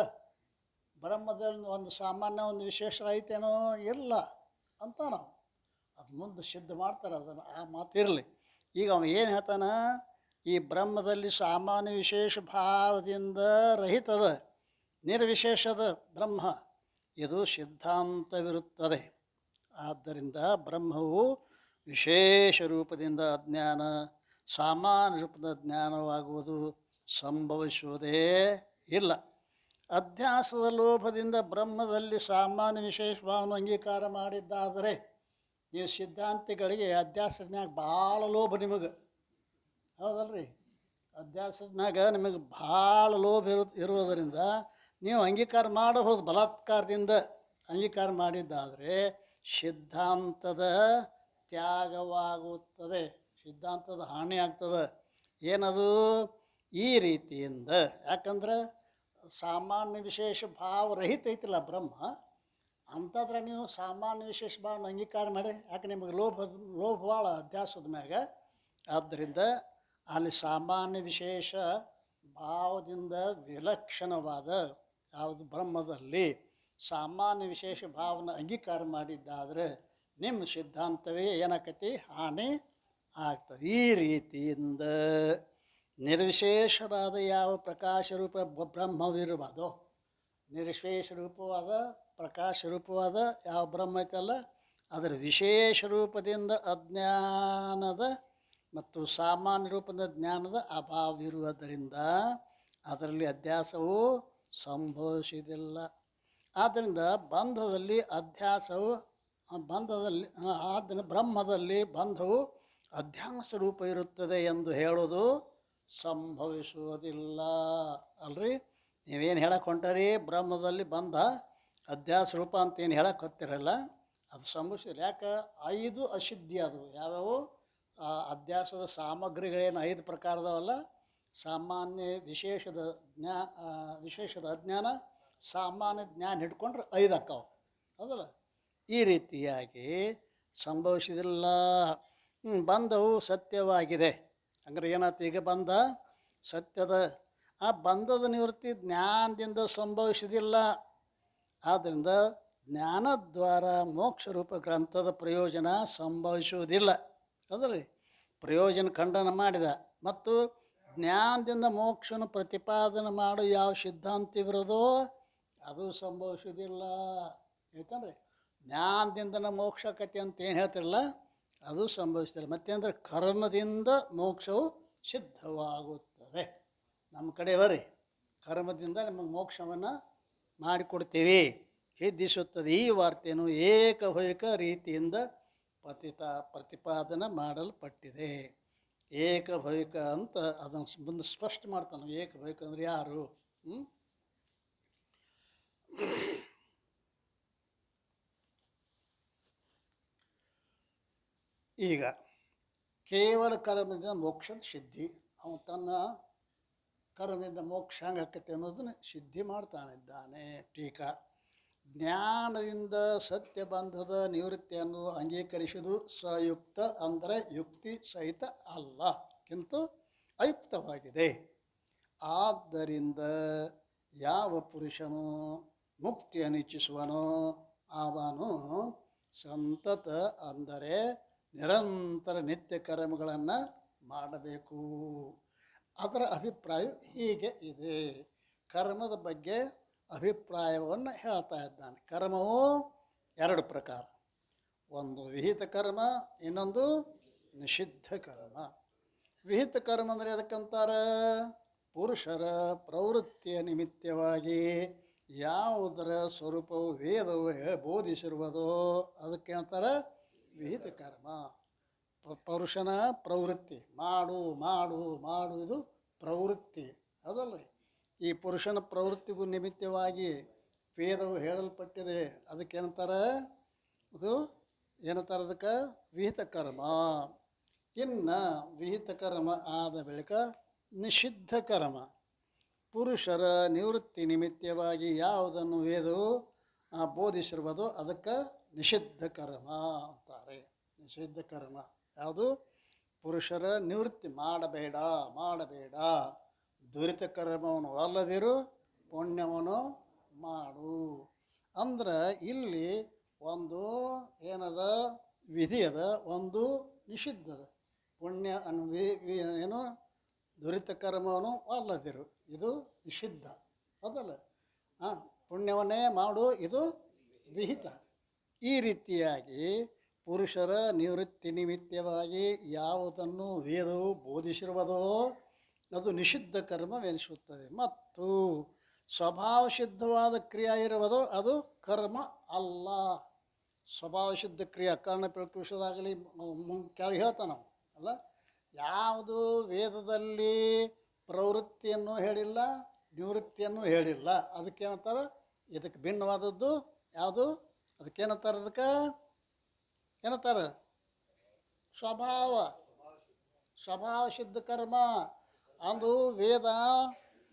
ಬ್ರಹ್ಮದಲ್ಲಿ ಒಂದು ಸಾಮಾನ್ಯ ಒಂದು ವಿಶೇಷ ಐತೇನೋ ಇಲ್ಲ ಅಂತ ನಾವು ಅದು ಮುಂದೆ ಸಿದ್ಧ ಮಾಡ್ತಾರೆ. ಅದನ್ನು ಆ ಮಾತಿರಲಿ. ಈಗ ಅವನು ಏನು ಹೇಳ್ತಾನ? ಈ ಬ್ರಹ್ಮದಲ್ಲಿ ಸಾಮಾನ್ಯ ವಿಶೇಷ ಭಾವದಿಂದ ರಹಿತದ, ನಿರ್ವಿಶೇಷದ ಬ್ರಹ್ಮ ಇದು ಸಿದ್ಧಾಂತವಿರುತ್ತದೆ. ಆದ್ದರಿಂದ ಬ್ರಹ್ಮವು ವಿಶೇಷ ರೂಪದಿಂದ ಅಜ್ಞಾನ, ಸಾಮಾನ್ಯ ರೂಪದ ಜ್ಞಾನವಾಗುವುದು ಸಂಭವಿಸುವುದೇ ಇಲ್ಲ. ಅಧ್ಯಾಸದ ಲೋಭದಿಂದ ಬ್ರಹ್ಮದಲ್ಲಿ ಸಾಮಾನ್ಯ ವಿಶೇಷ ಭಾವವನ್ನು ಅಂಗೀಕಾರ ಮಾಡಿದ್ದಾದರೆ ನೀವು ಸಿದ್ಧಾಂತಿಗಳಿಗೆ ಅಧ್ಯಾಸದ ಮ್ಯಾಗ ಭಾಳ ಲೋಭ ನಿಮಗೆ. ಹೌದಲ್ರಿ? ಅಧ್ಯಾಸದ ಮ್ಯಾಗ ನಿಮಗೆ ಭಾಳ ಲೋಭ ಇರುವುದರಿಂದ ನೀವು ಅಂಗೀಕಾರ ಮಾಡಬಹುದು. ಬಲಾತ್ಕಾರದಿಂದ ಅಂಗೀಕಾರ ಮಾಡಿದ್ದಾದರೆ ಸಿದ್ಧಾಂತದ ತ್ಯಾಗವಾಗುತ್ತದೆ, ಸಿದ್ಧಾಂತದ ಹಾನಿ ಆಗ್ತದೆ. ಏನದು? ಈ ರೀತಿಯಿಂದ. ಯಾಕಂದ್ರೆ ಸಾಮಾನ್ಯ ವಿಶೇಷ ಭಾವರಹಿತ ಐತಿಲ್ಲ ಬ್ರಹ್ಮ, ಅಂಥದ್ರೆ ನೀವು ಸಾಮಾನ್ಯ ವಿಶೇಷ ಭಾವನ ಅಂಗೀಕಾರ ಮಾಡಿ. ಯಾಕೆ ನಿಮಗೆ ಲೋಭ ಭಾಳ ಅಧ್ಯಾಸದ ಮ್ಯಾಗ. ಆದ್ದರಿಂದ ಅಲ್ಲಿ ಸಾಮಾನ್ಯ ವಿಶೇಷ ಭಾವದಿಂದ ವಿಲಕ್ಷಣವಾದ ಯಾವುದು ಬ್ರಹ್ಮದಲ್ಲಿ ಸಾಮಾನ್ಯ ವಿಶೇಷ ಭಾವನ ಅಂಗೀಕಾರ ಮಾಡಿದ್ದಾದರೆ ನಿಮ್ಮ ಸಿದ್ಧಾಂತವೇ ಏನಾಕತಿ? ಹಾನಿ ಆಗ್ತದೆ. ಈ ರೀತಿಯಿಂದ ನಿರ್ವಿಶೇಷವಾದ ಯಾವ ಪ್ರಕಾಶ ರೂಪ ಬ್ರಹ್ಮವಿರುವುದೋ, ನಿರ್ವಿಶೇಷ ರೂಪವಾದ ಪ್ರಕಾಶ ರೂಪವಾದ ಯಾವ ಬ್ರಹ್ಮ ಐತಲ್ಲ ಅದರ ವಿಶೇಷ ರೂಪದಿಂದ ಅಜ್ಞಾನದ ಮತ್ತು ಸಾಮಾನ್ಯ ರೂಪದ ಜ್ಞಾನದ ಅಭಾವವಿರುವುದರಿಂದ ಅದರಲ್ಲಿ ಅಧ್ಯಾಸವು ಸಂಭವಿಸುವುದಿಲ್ಲ. ಆದ್ದರಿಂದ ಬಂಧದಲ್ಲಿ ಅಧ್ಯಾಸವು ಬ್ರಹ್ಮದಲ್ಲಿ ಬಂಧವು ಅಧ್ಯಾಸ ರೂಪ ಇರುತ್ತದೆ ಎಂದು ಹೇಳೋದು ಸಂಭವಿಸುವುದಿಲ್ಲ ಅಲ್ರಿ. ನೀವೇನು ಹೇಳಕ್ಕೆ ಹೊಂಟರಿ? ಬ್ರಹ್ಮದಲ್ಲಿ ಬಂಧ ಅಧ್ಯಾಸ ರೂಪ ಅಂತ ಏನು ಹೇಳಕ್ಕೆ ಹೊತ್ತಿರಲ್ಲ, ಅದು ಸಂಭವಿಸಿಲ್ಲ. ಯಾಕೆ? 5 ಅಶುದ್ಧಿ ಅದು. ಯಾವ್ಯಾವು? ಅಧ್ಯಾಸದ ಸಾಮಗ್ರಿಗಳೇನು 5 ಪ್ರಕಾರದವಲ್ಲ. ಸಾಮಾನ್ಯ ವಿಶೇಷದ ಅಜ್ಞಾನ, ಸಾಮಾನ್ಯ ಜ್ಞಾನ ಹಿಡ್ಕೊಂಡ್ರೆ 5 ಅಕ್ಕವು. ಹೌದಲ್ಲ? ಈ ರೀತಿಯಾಗಿ ಸಂಭವಿಸಿದಿಲ್ಲ. ಬಂಧವು ಸತ್ಯವಾಗಿದೆ. ಅಂದರೆ ಏನಾಯ್ತು? ಈಗ ಬಂಧ ಸತ್ಯದ. ಆ ಬಂಧದ ನಿವೃತ್ತಿ ಜ್ಞಾನದಿಂದ ಸಂಭವಿಸಿದಿಲ್ಲ. ಆದ್ದರಿಂದ ಜ್ಞಾನದ್ವಾರ ಮೋಕ್ಷ ರೂಪ ಗ್ರಂಥದ ಪ್ರಯೋಜನ ಸಂಭವಿಸುವುದಿಲ್ಲ. ಹೌದಲ್ಲ? ಪ್ರಯೋಜನ ಖಂಡನ ಮಾಡಿದ ಮತ್ತು ಜ್ಞಾನದಿಂದ ಮೋಕ್ಷನ ಪ್ರತಿಪಾದನೆ ಮಾಡೋ ಯಾವ ಸಿದ್ಧಾಂತವಿರೋದೋ ಅದು ಸಂಭವಿಸುವುದಿಲ್ಲ. ಹೇಳ್ತಾನೆ ಜ್ಞಾನದಿಂದ ಮೋಕ್ಷ ಕತೆ ಅಂತ ಏನು ಹೇಳ್ತಿರಲ್ಲ ಅದು ಸಂಭವಿಸ್ತಿಲ್ಲ. ಮತ್ತೇಂದ್ರೆ ಕರ್ಮದಿಂದ ಮೋಕ್ಷವು ಸಿದ್ಧವಾಗುತ್ತದೆ. ನಮ್ಮ ಕಡೆ ಬರ್ರಿ, ಕರ್ಮದಿಂದ ನಿಮಗೆ ಮೋಕ್ಷವನ್ನು ಮಾಡಿಕೊಡ್ತೀವಿ, ಸಿದ್ಧಿಸುತ್ತದೆ. ಈ ವಾರ್ತೆಯನ್ನು ಏಕಭೌತಿಕ ರೀತಿಯಿಂದ ಪ್ರತಿಪಾದನೆ ಮಾಡಲ್ಪಟ್ಟಿದೆ. ಏಕಭೌತಿಕ ಅಂತ ಅದನ್ನು ಮುಂದೆ ಸ್ಪಷ್ಟ ಮಾಡ್ತಾನೆ. ಏಕಭೌತಿಕ ಅಂದರೆ ಯಾರು? ಈಗ ಕೇವಲ ಕರ್ಮದಿಂದ ಮೋಕ್ಷದ ಸಿದ್ಧಿ, ಅವನು ತನ್ನ ಕರ್ಮದಿಂದ ಮೋಕ್ಷ ಹೆಂಗೆ ಆಕತ್ತೆ ಅನ್ನೋದನ್ನು ಸಿದ್ಧಿ ಮಾಡ್ತಾನಿದ್ದಾನೆ. ಟೀಕಾ: ಜ್ಞಾನದಿಂದ ಸತ್ಯಬಂಧದ ನಿವೃತ್ತಿಯನ್ನು ಅಂಗೀಕರಿಸುವುದು ಸಯುಕ್ತ ಅಂದರೆ ಯುಕ್ತಿ ಸಹಿತ ಅಲ್ಲ, ಕಿಂತು ಅಯುಕ್ತವಾಗಿದೆ. ಆದ್ದರಿಂದ ಯಾವ ಪುರುಷನು ಮುಕ್ತಿಯನ್ನು ಇಚ್ಛಿಸುವನೋ ಅವನು ಸಂತತ ಅಂದರೆ ನಿರಂತರ ನಿತ್ಯ ಕರ್ಮಗಳನ್ನು ಮಾಡಬೇಕು. ಅದರ ಅಭಿಪ್ರಾಯ ಹೀಗೆ ಇದೆ. ಕರ್ಮದ ಬಗ್ಗೆ ಅಭಿಪ್ರಾಯವನ್ನು ಹೇಳ್ತಾ ಇದ್ದಾನೆ. ಕರ್ಮವು ಎರಡು ಪ್ರಕಾರ, ಒಂದು ವಿಹಿತ ಕರ್ಮ, ಇನ್ನೊಂದು ನಿಷಿದ್ಧ ಕರ್ಮ. ವಿಹಿತ ಕರ್ಮ ಅಂದರೆ ಅದಕ್ಕಂತಾರೆ ಪುರುಷರ ಪ್ರವೃತ್ತಿಯ ನಿಮಿತ್ತವಾಗಿ ಯಾವುದರ ಸ್ವರೂಪವು ವೇದವು ಬೋಧಿಸಿರುವುದೋ ಅದಕ್ಕೆ ಅಂತಾರೆ ವಿಹಿತ ಕರ್ಮ. ಪುರುಷನ ಪ್ರವೃತ್ತಿ ಮಾಡು ಮಾಡು ಮಾಡು ಇದು ಪ್ರವೃತ್ತಿ, ಅದಲ್ಲ. ಈ ಪುರುಷನ ಪ್ರವೃತ್ತಿಗೂ ನಿಮಿತ್ತವಾಗಿ ವೇದವು ಹೇಳಲ್ಪಟ್ಟಿದೆ, ಅದಕ್ಕೇನಂತಾರೆ? ಅದು ಏನಂತಾರೆ? ಅದಕ್ಕೆ ವಿಹಿತ ಕರ್ಮ. ಇನ್ನು ವಿಹಿತ ಕರ್ಮ ಆದ ಬಳಿಕ ನಿಷಿದ್ಧ ಕರ್ಮ. ಪುರುಷರ ನಿವೃತ್ತಿ ನಿಮಿತ್ತವಾಗಿ ಯಾವುದನ್ನು ವೇದವು ಬೋಧಿಸಿರುವುದೋ ಅದಕ್ಕೆ ನಿಷಿದ್ಧ ಕರ್ಮ ಅಂತಾರೆ. ನಿಷಿದ್ಧ ಕರ್ಮ ಯಾವುದು? ಪುರುಷರ ನಿವೃತ್ತಿ ಮಾಡಬೇಡ ಮಾಡಬೇಡ, ದುರಿತ ಕರ್ಮವನ್ನು ಅಲ್ಲದಿರು, ಪುಣ್ಯವನ್ನು ಮಾಡು. ಅಂದ್ರೆ ಇಲ್ಲಿ ಒಂದು ಏನದ ವಿಧಿ ಅದ, ಒಂದು ನಿಷಿದ್ಧದ. ಪುಣ್ಯ ಏನು ದುರಿತ ಕರ್ಮವನ್ನು ಅಲ್ಲದಿರು, ಇದು ನಿಷಿದ್ಧ, ಅದಲ್ಲ. ಪುಣ್ಯವನ್ನೇ ಮಾಡು, ಇದು ವಿಹಿತ. ಈ ರೀತಿಯಾಗಿ ಪುರುಷರ ನಿವೃತ್ತಿ ನಿಮಿತ್ತವಾಗಿ ಯಾವುದನ್ನು ವೇದವು ಬೋಧಿಸಿರುವುದೋ ಅದು ನಿಷಿದ್ಧ ಕರ್ಮವೆನಿಸುತ್ತದೆ. ಮತ್ತು ಸ್ವಭಾವ ಸಿದ್ಧವಾದ ಕ್ರಿಯೆ ಇರುವುದೋ ಅದು ಕರ್ಮ ಅಲ್ಲ. ಸ್ವಭಾವ ಸಿದ್ಧ ಕ್ರಿಯೆ ಕರ್ಣಪಿಳಕುಷದಾಗಲಿ ಕೆಳಗೆ ಹೇಳ್ತಾನೆ ನಾವು ಅಲ್ಲ. ಯಾವುದು ವೇದದಲ್ಲಿ ಪ್ರವೃತ್ತಿಯನ್ನು ಹೇಳಿಲ್ಲ, ನಿವೃತ್ತಿಯನ್ನು ಹೇಳಿಲ್ಲ, ಅದಕ್ಕೇನಂತಾರೆ? ಇದಕ್ಕೆ ಭಿನ್ನವಾದದ್ದು ಯಾವುದು? ಅದಕ್ಕೇನಂತಾರೆ? ಅದಕ್ಕೆ ಏನಂತಾರೆ? ಸ್ವಭಾವ. ಸ್ವಭಾವ ಸಿದ್ಧ ಕರ್ಮ ಅಂದು ವೇದ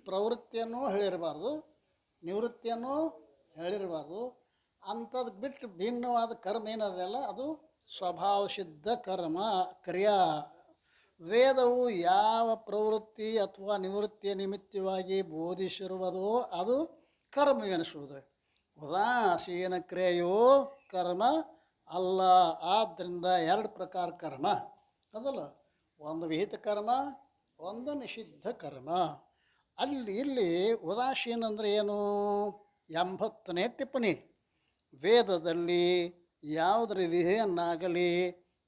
ಪ್ರವೃತ್ತಿಯನ್ನು ಹೇಳಿರಬಾರ್ದು, ನಿವೃತ್ತಿಯನ್ನು ಹೇಳಿರಬಾರ್ದು. ಅಂಥದ್ದು ಬಿಟ್ಟು ಭಿನ್ನವಾದ ಕರ್ಮ ಏನದಲ್ಲ ಅದು ಸ್ವಭಾವ ಸಿದ್ಧ ಕರ್ಮ ಕ್ರಿಯಾ. ವೇದವು ಯಾವ ಪ್ರವೃತ್ತಿ ಅಥವಾ ನಿವೃತ್ತಿಯ ನಿಮಿತ್ತವಾಗಿ ಬೋಧಿಸಿರುವುದೋ ಅದು ಕರ್ಮವೆನಿಸುವುದು. ಉದಾಸೀನ ಕ್ರಿಯೆಯು ಕರ್ಮ ಅಲ್ಲ. ಆದ್ದರಿಂದ ಎರಡು ಪ್ರಕಾರ ಕರ್ಮ ಅದಲ್ಲ, ಒಂದು ವಿಹಿತ ಕರ್ಮ, ಒಂದು ನಿಷಿದ್ಧ ಕರ್ಮ. ಇಲ್ಲಿ ಉದಾಸೀನ ಅಂದರೆ ಏನು? 80ನೇ ಟಿಪ್ಪಣಿ. ವೇದದಲ್ಲಿ ಯಾವುದರ ವಿಧಿಯನ್ನಾಗಲಿ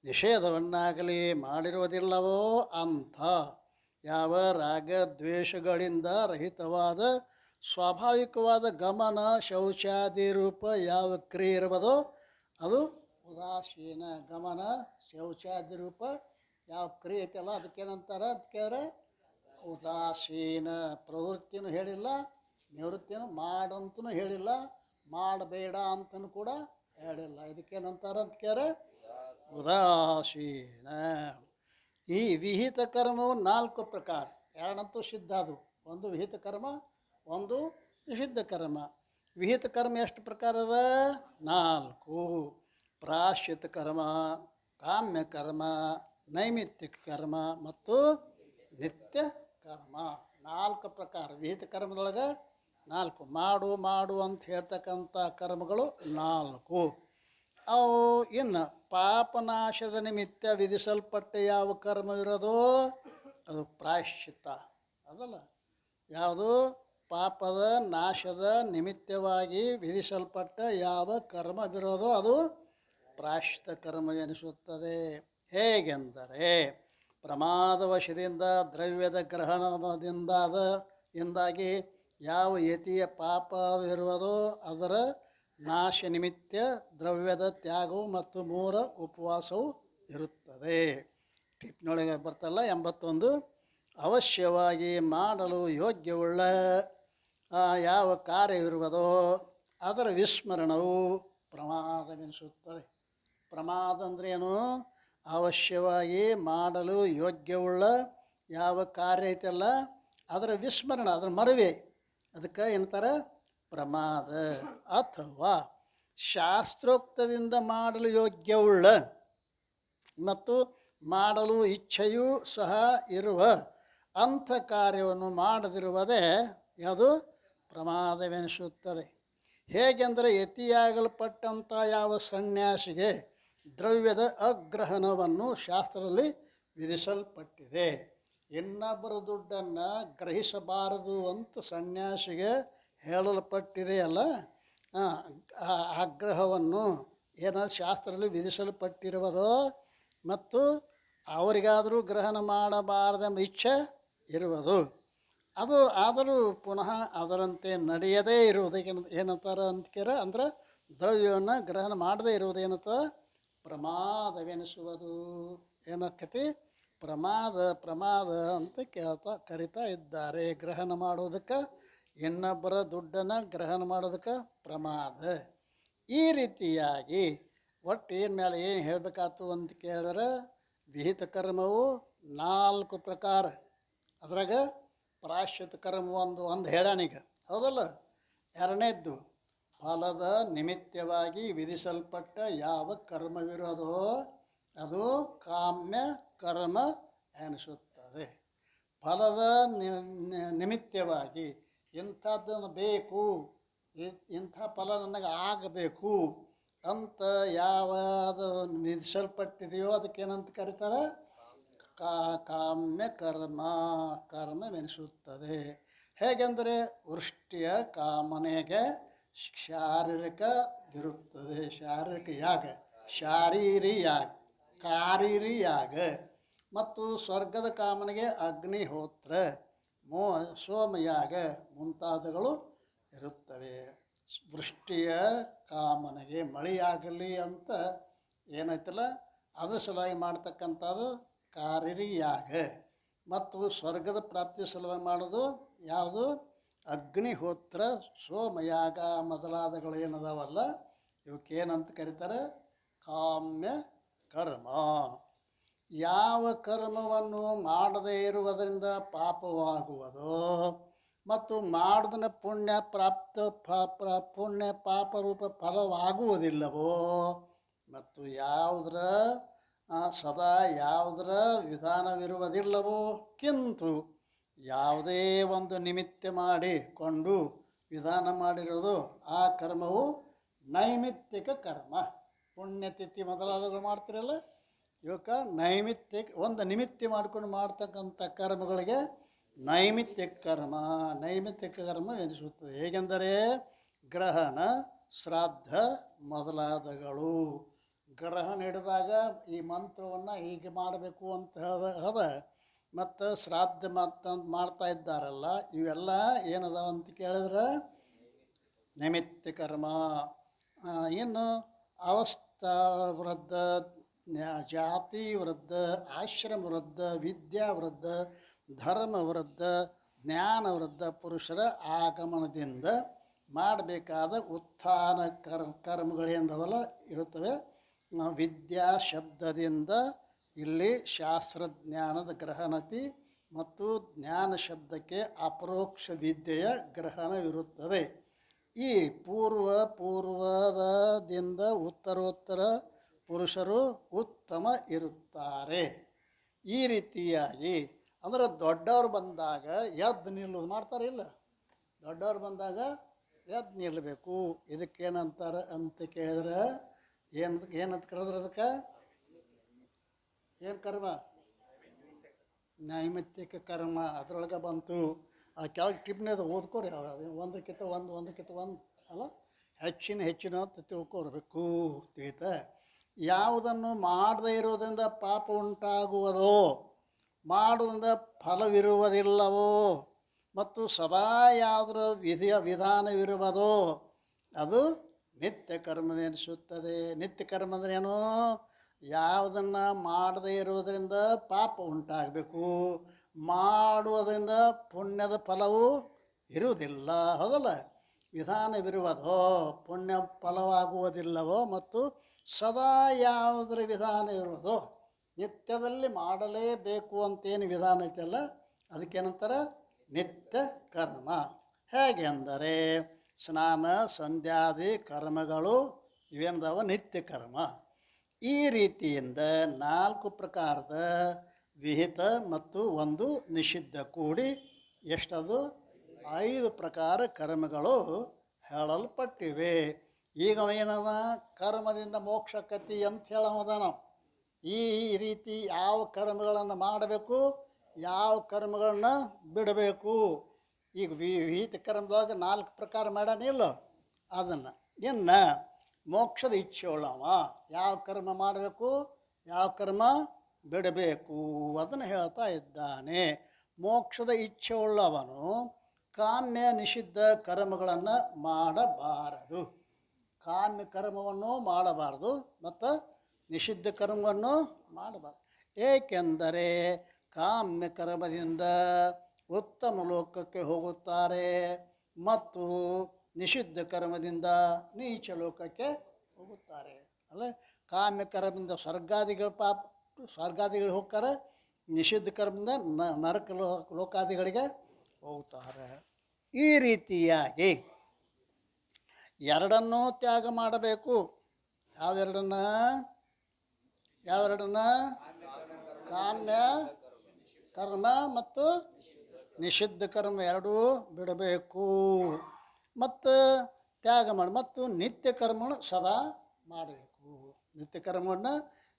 ನಿಷೇಧವನ್ನಾಗಲಿ ಮಾಡಿರುವುದಿಲ್ಲವೋ ಅಂಥ ಯಾವ ರಾಗ ದ್ವೇಷಗಳಿಂದ ರಹಿತವಾದ ಸ್ವಾಭಾವಿಕವಾದ ಗಮನ ಶೌಚಾದಿ ರೂಪ ಯಾವ ಕ್ರಿಯೆ ಇರುವುದೋ ಅದು ಉದಾಸೀನ. ಗಮನ ಶೌಚಾದಿ ರೂಪ ಯಾವ ಕ್ರಿಯೆ ಐತಲ್ಲ ಅದಕ್ಕೇನಂತಾರೆ? ಅದಕ್ಕೆ ಉದಾಸೀನ. ಪ್ರವೃತ್ತಿನೂ ಹೇಳಿಲ್ಲ, ನಿವೃತ್ತಿಯನ್ನು ಮಾಡಂತೂ ಹೇಳಿಲ್ಲ, ಮಾಡಬೇಡ ಅಂತಲೂ ಕೂಡ ಹೇಳಿಲ್ಲ. ಇದಕ್ಕೇನಂತಾರೆ? ಅದಕ್ಕೆ ಉದಾಸೀನ. ಈ ವಿಹಿತ ಕರ್ಮವು 4 ಪ್ರಕಾರ. ಎರಡಂತೂ ಸಿದ್ಧ ಅದು, ಒಂದು ವಿಹಿತ ಕರ್ಮ, ಒಂದು ನಿಷಿದ್ಧ ಕರ್ಮ. ವಿಹಿತ ಕರ್ಮ ಎಷ್ಟು ಪ್ರಕಾರ ಅದ? 4. ಪ್ರಾಶ್ಚಿತ ಕರ್ಮ, ಕಾಮ್ಯ ಕರ್ಮ, ನೈಮಿತ್ತಿಕ ಕರ್ಮ ಮತ್ತು ನಿತ್ಯ ಕರ್ಮ. 4 ಪ್ರಕಾರ. ವಿಹಿತ ಕರ್ಮದೊಳಗೆ 4 ಮಾಡು ಮಾಡು ಅಂತ ಹೇಳ್ತಕ್ಕಂಥ ಕರ್ಮಗಳು 4. ಅವು ಇನ್ನು ಪಾಪನಾಶದ ನಿಮಿತ್ತ ವಿಧಿಸಲ್ಪಟ್ಟ ಯಾವ ಕರ್ಮವಿರೋದೋ ಅದು ಪ್ರಾಯಶ್ಚಿತ್ತ ಅದಲ್ಲ. ಯಾವುದು ಪಾಪದ ನಾಶದ ನಿಮಿತ್ತವಾಗಿ ವಿಧಿಸಲ್ಪಟ್ಟ ಯಾವ ಕರ್ಮವಿರೋದೋ ಅದು ಪ್ರಾಯಶ್ಚಿತ್ತ ಕರ್ಮವೆನಿಸುತ್ತದೆ. ಹೇಗೆಂದರೆ ಪ್ರಮಾದವಶದಿಂದ ದ್ರವ್ಯದ ಇಂದಾಗಿ ಯಾವ ಯತಿಯ ಪಾಪವಿರುವುದೋ ಅದರ ನಾಶ ನಿಮಿತ್ತ ದ್ರವ್ಯದ ತ್ಯಾಗವು ಮತ್ತು 3 ಉಪವಾಸವು ಇರುತ್ತದೆ. ಟಿಪ್ನೊಳಗೆ ಬರ್ತಲ್ಲ 81. ಅವಶ್ಯವಾಗಿ ಮಾಡಲು ಯೋಗ್ಯವುಳ್ಳ ಯಾವ ಕಾರ್ಯವಿರುವುದೋ ಅದರ ವಿಸ್ಮರಣವು ಪ್ರಮಾದವೆನಿಸುತ್ತದೆ. ಪ್ರಮಾದ ಅಂದ್ರೇನು? ಅವಶ್ಯವಾಗಿ ಮಾಡಲು ಯೋಗ್ಯವುಳ್ಳ ಯಾವ ಕಾರ್ಯ ಐತಲ್ಲ ಅದರ ವಿಸ್ಮರಣ, ಅದರ ಮರುವೆ, ಅದಕ್ಕೆ ಏನಂತಾರೆ ಪ್ರಮಾದ. ಅಥವಾ ಶಾಸ್ತ್ರೋಕ್ತದಿಂದ ಮಾಡಲು ಯೋಗ್ಯವುಳ್ಳ ಮತ್ತು ಮಾಡಲು ಇಚ್ಛೆಯೂ ಸಹ ಇರುವ ಅಂಥ ಕಾರ್ಯವನ್ನು ಮಾಡದಿರುವುದೇ ಯಾವುದು ಪ್ರಮಾದವೆನಿಸುತ್ತದೆ. ಹೇಗೆಂದರೆ ಯತಿಯಾಗಲ್ಪಟ್ಟಂಥ ಯಾವ ಸನ್ಯಾಸಿಗೆ ದ್ರವ್ಯದ ಅಗ್ರಹಣವನ್ನು ಶಾಸ್ತ್ರದಲ್ಲಿ ವಿಧಿಸಲ್ಪಟ್ಟಿದೆ. ಇನ್ನೊಬ್ಬರ ದುಡ್ಡನ್ನು ಗ್ರಹಿಸಬಾರದು ಅಂತ ಸನ್ಯಾಸಿಗೆ ಹೇಳಲ್ಪಟ್ಟಿದೆಯಲ್ಲ, ಆಗ್ರಹವನ್ನು ಏನಾದ್ರು ಶಾಸ್ತ್ರದಲ್ಲಿ ವಿಧಿಸಲ್ಪಟ್ಟಿರುವುದೋ ಮತ್ತು ಅವರಿಗಾದರೂ ಗ್ರಹಣ ಮಾಡಬಾರದೆಂಬ ಇಚ್ಛೆ ಇರುವುದು ಅದು ಆದರೂ ಪುನಃ ಅದರಂತೆ ನಡೆಯದೇ ಇರುವುದಕ್ಕೆ ಏನಂತಾರೆ ಅಂದ್ಕೇರ ಅಂದ್ರೆ ದ್ರವ್ಯವನ್ನು ಗ್ರಹಣ ಮಾಡದೇ ಇರುವುದೇನಂತ ಪ್ರಮಾದವೆನಿಸುವುದು. ಏನಕ್ಕತಿ ಪ್ರಮಾದ ಅಂತ ಕರಿತಾ ಇದ್ದಾರೆ. ಗ್ರಹಣ ಮಾಡೋದಕ್ಕೆ, ಇನ್ನೊಬ್ಬರ ದುಡ್ಡನ್ನು ಗ್ರಹಣ ಮಾಡೋದಕ್ಕೆ ಪ್ರಮಾದ. ಈ ರೀತಿಯಾಗಿ ಒಟ್ಟು ಮೇಲೆ ಏನು ಹೇಳಬೇಕಾಯ್ತು ಅಂತ ಕೇಳಿದ್ರೆ ವಿಹಿತ ಕರ್ಮವು 4 ಪ್ರಕಾರ. ಅದ್ರಾಗ ಪ್ರಾಯಶ್ಚಿತ್ತ ಕರ್ಮ ಒಂದು ಹೇಳಾನೀಗ, ಹೌದಲ್ಲ. ಎರಡನೇದ್ದು ಫಲದ ನಿಮಿತ್ತವಾಗಿ ವಿಧಿಸಲ್ಪಟ್ಟ ಯಾವ ಕರ್ಮವಿರೋದೋ ಅದು ಕಾಮ್ಯ ಕರ್ಮ ಎನಿಸುತ್ತದೆ. ಫಲದ ನಿಮಿತ್ತವಾಗಿ ಇಂಥದ್ದನ್ನು ಬೇಕು, ಇಂಥ ಫಲ ನನಗೆ ಆಗಬೇಕು ಅಂತ ಯಾವುದು ವಿಧಿಸಲ್ಪಟ್ಟಿದೆಯೋ ಅದಕ್ಕೇನಂತ ಕರೀತಾರೆ ಕಾಮ್ಯ ಕರ್ಮವೆನಿಸುತ್ತದೆ. ಹೇಗೆಂದರೆ ವೃಷ್ಟಿಯ ಕಾಮನೆಗೆ ಶಾರೀರಿಕವಿರುತ್ತದೆ. ಶಾರೀರಿಕ ಯಾಗ, ಕಾರೀರಿ ಯಾಗ. ಮತ್ತು ಸ್ವರ್ಗದ ಕಾಮನೆಗೆ ಅಗ್ನಿಹೋತ್ರ, ಸೋಮಯಾಗ ಮುಂತಾದವುಗಳು ಇರುತ್ತವೆ. ವೃಷ್ಟಿಯ ಕಾಮನೆಗೆ ಮಳೆಯಾಗಲಿ ಅಂತ ಏನೈತಲ್ಲ ಅದ್ರ ಸಲುವಾಗಿ ಮಾಡ್ತಕ್ಕಂಥದ್ದು ಕಾರೀರಿ ಯಾಗ. ಮತ್ತು ಸ್ವರ್ಗದ ಪ್ರಾಪ್ತಿ ಸಲುವಾಗಿ ಮಾಡೋದು ಯಾವುದು ಅಗ್ನಿಹೋತ್ರ, ಸೋಮಯಾಗ ಮೊದಲಾದಗಳು ಏನದಾವಲ್ಲ ಇವಕ್ಕೇನಂತ ಕರೀತಾರೆ ಕಾಮ್ಯ ಕರ್ಮ. ಯಾವ ಕರ್ಮವನ್ನು ಮಾಡದೇ ಇರುವುದರಿಂದ ಪಾಪವಾಗುವುದೋ ಮತ್ತು ಮಾಡಿದ ಪುಣ್ಯ ಪಾಪರೂಪ ಫಲವಾಗುವುದಿಲ್ಲವೋ ಮತ್ತು ಯಾವುದರ ಸದಾ ಯಾವುದರ ವಿಧಾನವಿರುವುದಿಲ್ಲವೋ ಕಿಂತು ಯಾವುದೇ ಒಂದು ನಿಮಿತ್ತ ಮಾಡಿಕೊಂಡು ವಿಧಾನ ಮಾಡಿರೋದು ಆ ಕರ್ಮವು ನೈಮಿತ್ತಿಕ ಕರ್ಮ. ಪುಣ್ಯತಿಥಿ ಮೊದಲಾದವುಗಳು ಮಾಡ್ತಿರಲ್ಲ ಇವಕ್ಕೆ ನೈಮಿತ್ತಿಕ, ಒಂದು ನಿಮಿತ್ತ ಮಾಡಿಕೊಂಡು ಮಾಡ್ತಕ್ಕಂಥ ಕರ್ಮಗಳಿಗೆ ನೈಮಿತ್ತಿಕ ಕರ್ಮ ಎನಿಸುತ್ತದೆ. ಹೇಗೆಂದರೆ ಗ್ರಹಣ, ಶ್ರಾದ್ದ ಮೊದಲಾದಗಳು. ಗ್ರಹಣ ಹಿಡಿದಾಗ ಈ ಮಂತ್ರವನ್ನು ಹೀಗೆ ಮಾಡಬೇಕು ಅಂತ ಅದ. ಮತ್ತು ಶ್ರಾದ್ದ ಮಾಡ್ತಾ ಇದ್ದಾರಲ್ಲ ಇವೆಲ್ಲ ಏನದಾವ ಅಂತ ಕೇಳಿದ್ರೆ ನೈಮಿತ್ಯ ಕರ್ಮ. ಇನ್ನು ಅವಸ್ಥಾ ವೃದ್ಧ, ಜಾತಿ ವೃದ್ಧ, ಆಶ್ರಮ ವೃದ್ಧ, ವಿದ್ಯಾ ವೃದ್ಧ, ಧರ್ಮ ವೃದ್ಧ, ಜ್ಞಾನ ವೃದ್ಧ ಪುರುಷರ ಆಗಮನದಿಂದ ಮಾಡಬೇಕಾದ ಉತ್ಥಾನ ಕರ್ಮಗಳೇನವಲ್ಲ ಇರುತ್ತವೆ. ವಿದ್ಯಾ ಶಬ್ದದಿಂದ ಇಲ್ಲಿ ಶಾಸ್ತ್ರಜ್ಞಾನದ ಗ್ರಹಣತಿ ಮತ್ತು ಜ್ಞಾನ ಶಬ್ದಕ್ಕೆ ಅಪರೋಕ್ಷ ವಿದ್ಯೆಯ ಗ್ರಹಣವಿರುತ್ತದೆ. ಈ ಪೂರ್ವದಿಂದ ಉತ್ತರೋತ್ತರ ಪುರುಷರು ಉತ್ತಮ ಇರುತ್ತಾರೆ. ಈ ರೀತಿಯಾಗಿ ಅಂದರೆ ದೊಡ್ಡವರು ಬಂದಾಗ ಎದ್ದು ನಿಲ್ಲೋದು ಮಾಡ್ತಾರಿಲ್ಲ, ದೊಡ್ಡವ್ರು ಬಂದಾಗ ಎದ್ದು ನಿಲ್ಲಬೇಕು. ಇದಕ್ಕೇನಂತಾರೆ ಅಂತ ಕೇಳಿದ್ರೆ ಏನಂತ ಕರೆದ್ರೆ ಅದಕ್ಕೆ ಏನು ಕರ್ಮ? ನೈಮಿತ್ತಿಕ ಕರ್ಮ ಅದರೊಳಗೆ ಬಂತು. ಆ ಕೆಳಗೆ ಟಿಪ್ನೇದು ಓದ್ಕೋರಿ, ಒಂದಕ್ಕಿಂತ ಒಂದು ಅಲ್ಲ, ಹೆಚ್ಚಿನ ಅಂತ ತಿಳ್ಕೊಳ್ಬೇಕು. ತಿಳಿತ? ಯಾವುದನ್ನು ಮಾಡದೇ ಇರುವುದರಿಂದ ಪಾಪ ಉಂಟಾಗುವುದೋ, ಮಾಡುವುದರಿಂದ ಫಲವಿರುವುದಿಲ್ಲವೋ, ಮತ್ತು ಸದಾ ಯಾವುದರ ವಿಧಾನವಿರುವುದೋ ಅದು ನಿತ್ಯ ಕರ್ಮವೆನಿಸುತ್ತದೆ. ನಿತ್ಯ ಕರ್ಮ ಅಂದ್ರೆ ಏನು? ಯಾವುದನ್ನು ಮಾಡದೇ ಇರುವುದರಿಂದ ಪಾಪ ಉಂಟಾಗಬೇಕು, ಮಾಡುವುದರಿಂದ ಪುಣ್ಯದ ಫಲವು ಇರುವುದಿಲ್ಲ. ಹೌದಲ್ಲ? ವಿಧಾನವಿರುವುದೋ, ಪುಣ್ಯ ಫಲವಾಗುವುದಿಲ್ಲವೋ, ಮತ್ತು ಸದಾ ಯಾವುದರ ವಿಧಾನ ಇರುವುದೋ, ನಿತ್ಯದಲ್ಲಿ ಮಾಡಲೇಬೇಕು ಅಂತೇನು ವಿಧಾನ ಐತಲ್ಲ ಅದಕ್ಕೇನಂತಾರೆ ನಿತ್ಯ ಕರ್ಮ. ಹೇಗೆ ಅಂದರೆ ಸ್ನಾನ ಸಂಧ್ಯಾದಿ ಕರ್ಮಗಳು ಇವೇನದಾವ ನಿತ್ಯ ಕರ್ಮ. ಈ ರೀತಿಯಿಂದ 4 ಪ್ರಕಾರದ ವಿಹಿತ ಮತ್ತು 1 ನಿಷಿದ್ಧ ಕೂಡಿ ಎಷ್ಟದು 5 ಪ್ರಕಾರ ಕರ್ಮಗಳು ಹೇಳಲ್ಪಟ್ಟಿವೆ. ಈಗ ಏನವ ಕರ್ಮದಿಂದ ಮೋಕ್ಷಕತಿ ಅಂತ ಹೇಳೋದ ನಾವು. ಈ ರೀತಿ ಯಾವ ಕರ್ಮಗಳನ್ನು ಮಾಡಬೇಕು, ಯಾವ ಕರ್ಮಗಳನ್ನ ಬಿಡಬೇಕು. ಈಗ ವಿಹಿತ ಕರ್ಮದೊಳಗೆ 4 ಪ್ರಕಾರ ಮಾಡ್ಯಾನಿಲ್ಲ ಅದನ್ನು. ಇನ್ನು ಮೋಕ್ಷದ ಇಚ್ಛೆ ಉಳ್ಳವ ಯಾವ ಕರ್ಮ ಮಾಡಬೇಕು, ಯಾವ ಕರ್ಮ ಬಿಡಬೇಕು ಅದನ್ನು ಹೇಳ್ತಾ ಇದ್ದಾನೆ. ಮೋಕ್ಷದ ಇಚ್ಛೆ ಉಳ್ಳವನು ಕಾಮ್ಯ ನಿಷಿದ್ಧ ಕರ್ಮಗಳನ್ನು ಮಾಡಬಾರದು. ಕಾಮ್ಯ ಕರ್ಮವನ್ನು ಮಾಡಬಾರದು ಮತ್ತು ನಿಷಿದ್ಧ ಕರ್ಮವನ್ನು ಮಾಡಬಾರದು. ಏಕೆಂದರೆ ಕಾಮ್ಯ ಕರ್ಮದಿಂದ ಉತ್ತಮ ಲೋಕಕ್ಕೆ ಹೋಗುತ್ತಾರೆ ಮತ್ತು ನಿಷಿದ್ಧ ಕರ್ಮದಿಂದ ನೀಚ ಲೋಕಕ್ಕೆ ಹೋಗುತ್ತಾರೆ. ಅಲ್ಲ, ಕಾಮ್ಯ ಕರ್ಮದಿಂದ ಸ್ವರ್ಗಾದಿಗಳು ಹೋಗ್ತಾರೆ, ನಿಷಿದ್ಧ ಕರ್ಮದಿಂದ ನರಕ ಲೋಕಾದಿಗಳಿಗೆ ಹೋಗ್ತಾರೆ. ಈ ರೀತಿಯಾಗಿ ಎರಡನ್ನೂ ತ್ಯಾಗ ಮಾಡಬೇಕು. ಯಾವೆರಡನ್ನ? ಕಾಮ್ಯ ಕರ್ಮ ಮತ್ತು ನಿಷಿದ್ಧ ಕರ್ಮ ಎರಡೂ ಬಿಡಬೇಕು ಮತ್ತು ತ್ಯಾಗ ಮಾಡಿ, ಮತ್ತು ನಿತ್ಯ ಕರ್ಮವನ್ನು ಸದಾ ಮಾಡಬೇಕು. ನಿತ್ಯ ಕರ್ಮವನ್ನು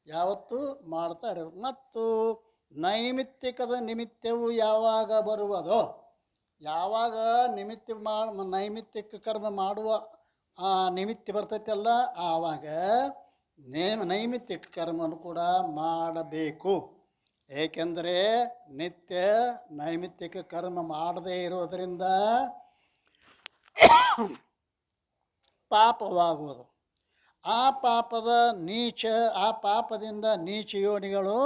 ಯಾವತ್ತೂ ಮಾಡ್ತಾ ಇರಬೇಕು. ಮತ್ತು ನೈಮಿತ್ತಿಕದ ನಿಮಿತ್ತವು ಯಾವಾಗ ಬರುವುದೋ, ಯಾವಾಗ ನೈಮಿತ್ತಿಕ ಕರ್ಮ ಮಾಡುವ ನಿಮಿತ್ತ ಬರ್ತೈತಲ್ಲ ಆವಾಗ ನೈಮಿತ್ತಿಕ ಕರ್ಮವನ್ನು ಕೂಡ ಮಾಡಬೇಕು. ಏಕೆಂದರೆ ನಿತ್ಯ ನೈಮಿತ್ತಿಕ ಕರ್ಮ ಮಾಡದೇ ಇರೋದರಿಂದ ಪಾಪವಾಗುವುದು. ಆ ಪಾಪದಿಂದ ನೀಚ ಯೋನಿಗಳು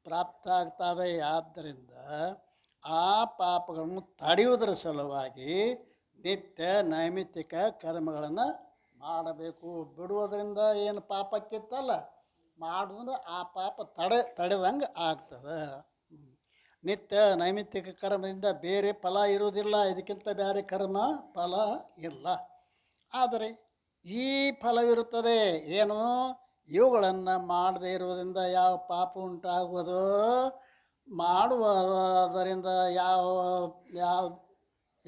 ಪ್ರಾಪ್ತ ಆಗ್ತವೆ. ಆದ್ದರಿಂದ ಆ ಪಾಪಗಳನ್ನು ತಡೆಯುವುದರ ಸಲುವಾಗಿ ನಿತ್ಯ ನೈಮಿತ್ತಿಕ ಕರ್ಮಗಳನ್ನು ಮಾಡಬೇಕು. ಬಿಡುವುದರಿಂದ ಏನು ಪಾಪಕ್ಕಿತ್ತಲ್ಲ, ಮಾಡೋದ್ರೆ ಆ ಪಾಪ ತಡೆದಂಗೆ ಆಗ್ತದೆ. ನಿತ್ಯ ನೈಮಿತ್ತಿಕ ಕರ್ಮದಿಂದ ಬೇರೆ ಫಲ ಇರುವುದಿಲ್ಲ, ಇದಕ್ಕಿಂತ ಬೇರೆ ಕರ್ಮ ಫಲ ಇಲ್ಲ. ಆದರೆ ಈ ಫಲವಿರುತ್ತದೆ ಏನು? ಇವುಗಳನ್ನು ಮಾಡದೇ ಇರುವುದರಿಂದ ಯಾವ ಪಾಪ ಉಂಟಾಗುವುದೋ, ಮಾಡುವುದರಿಂದ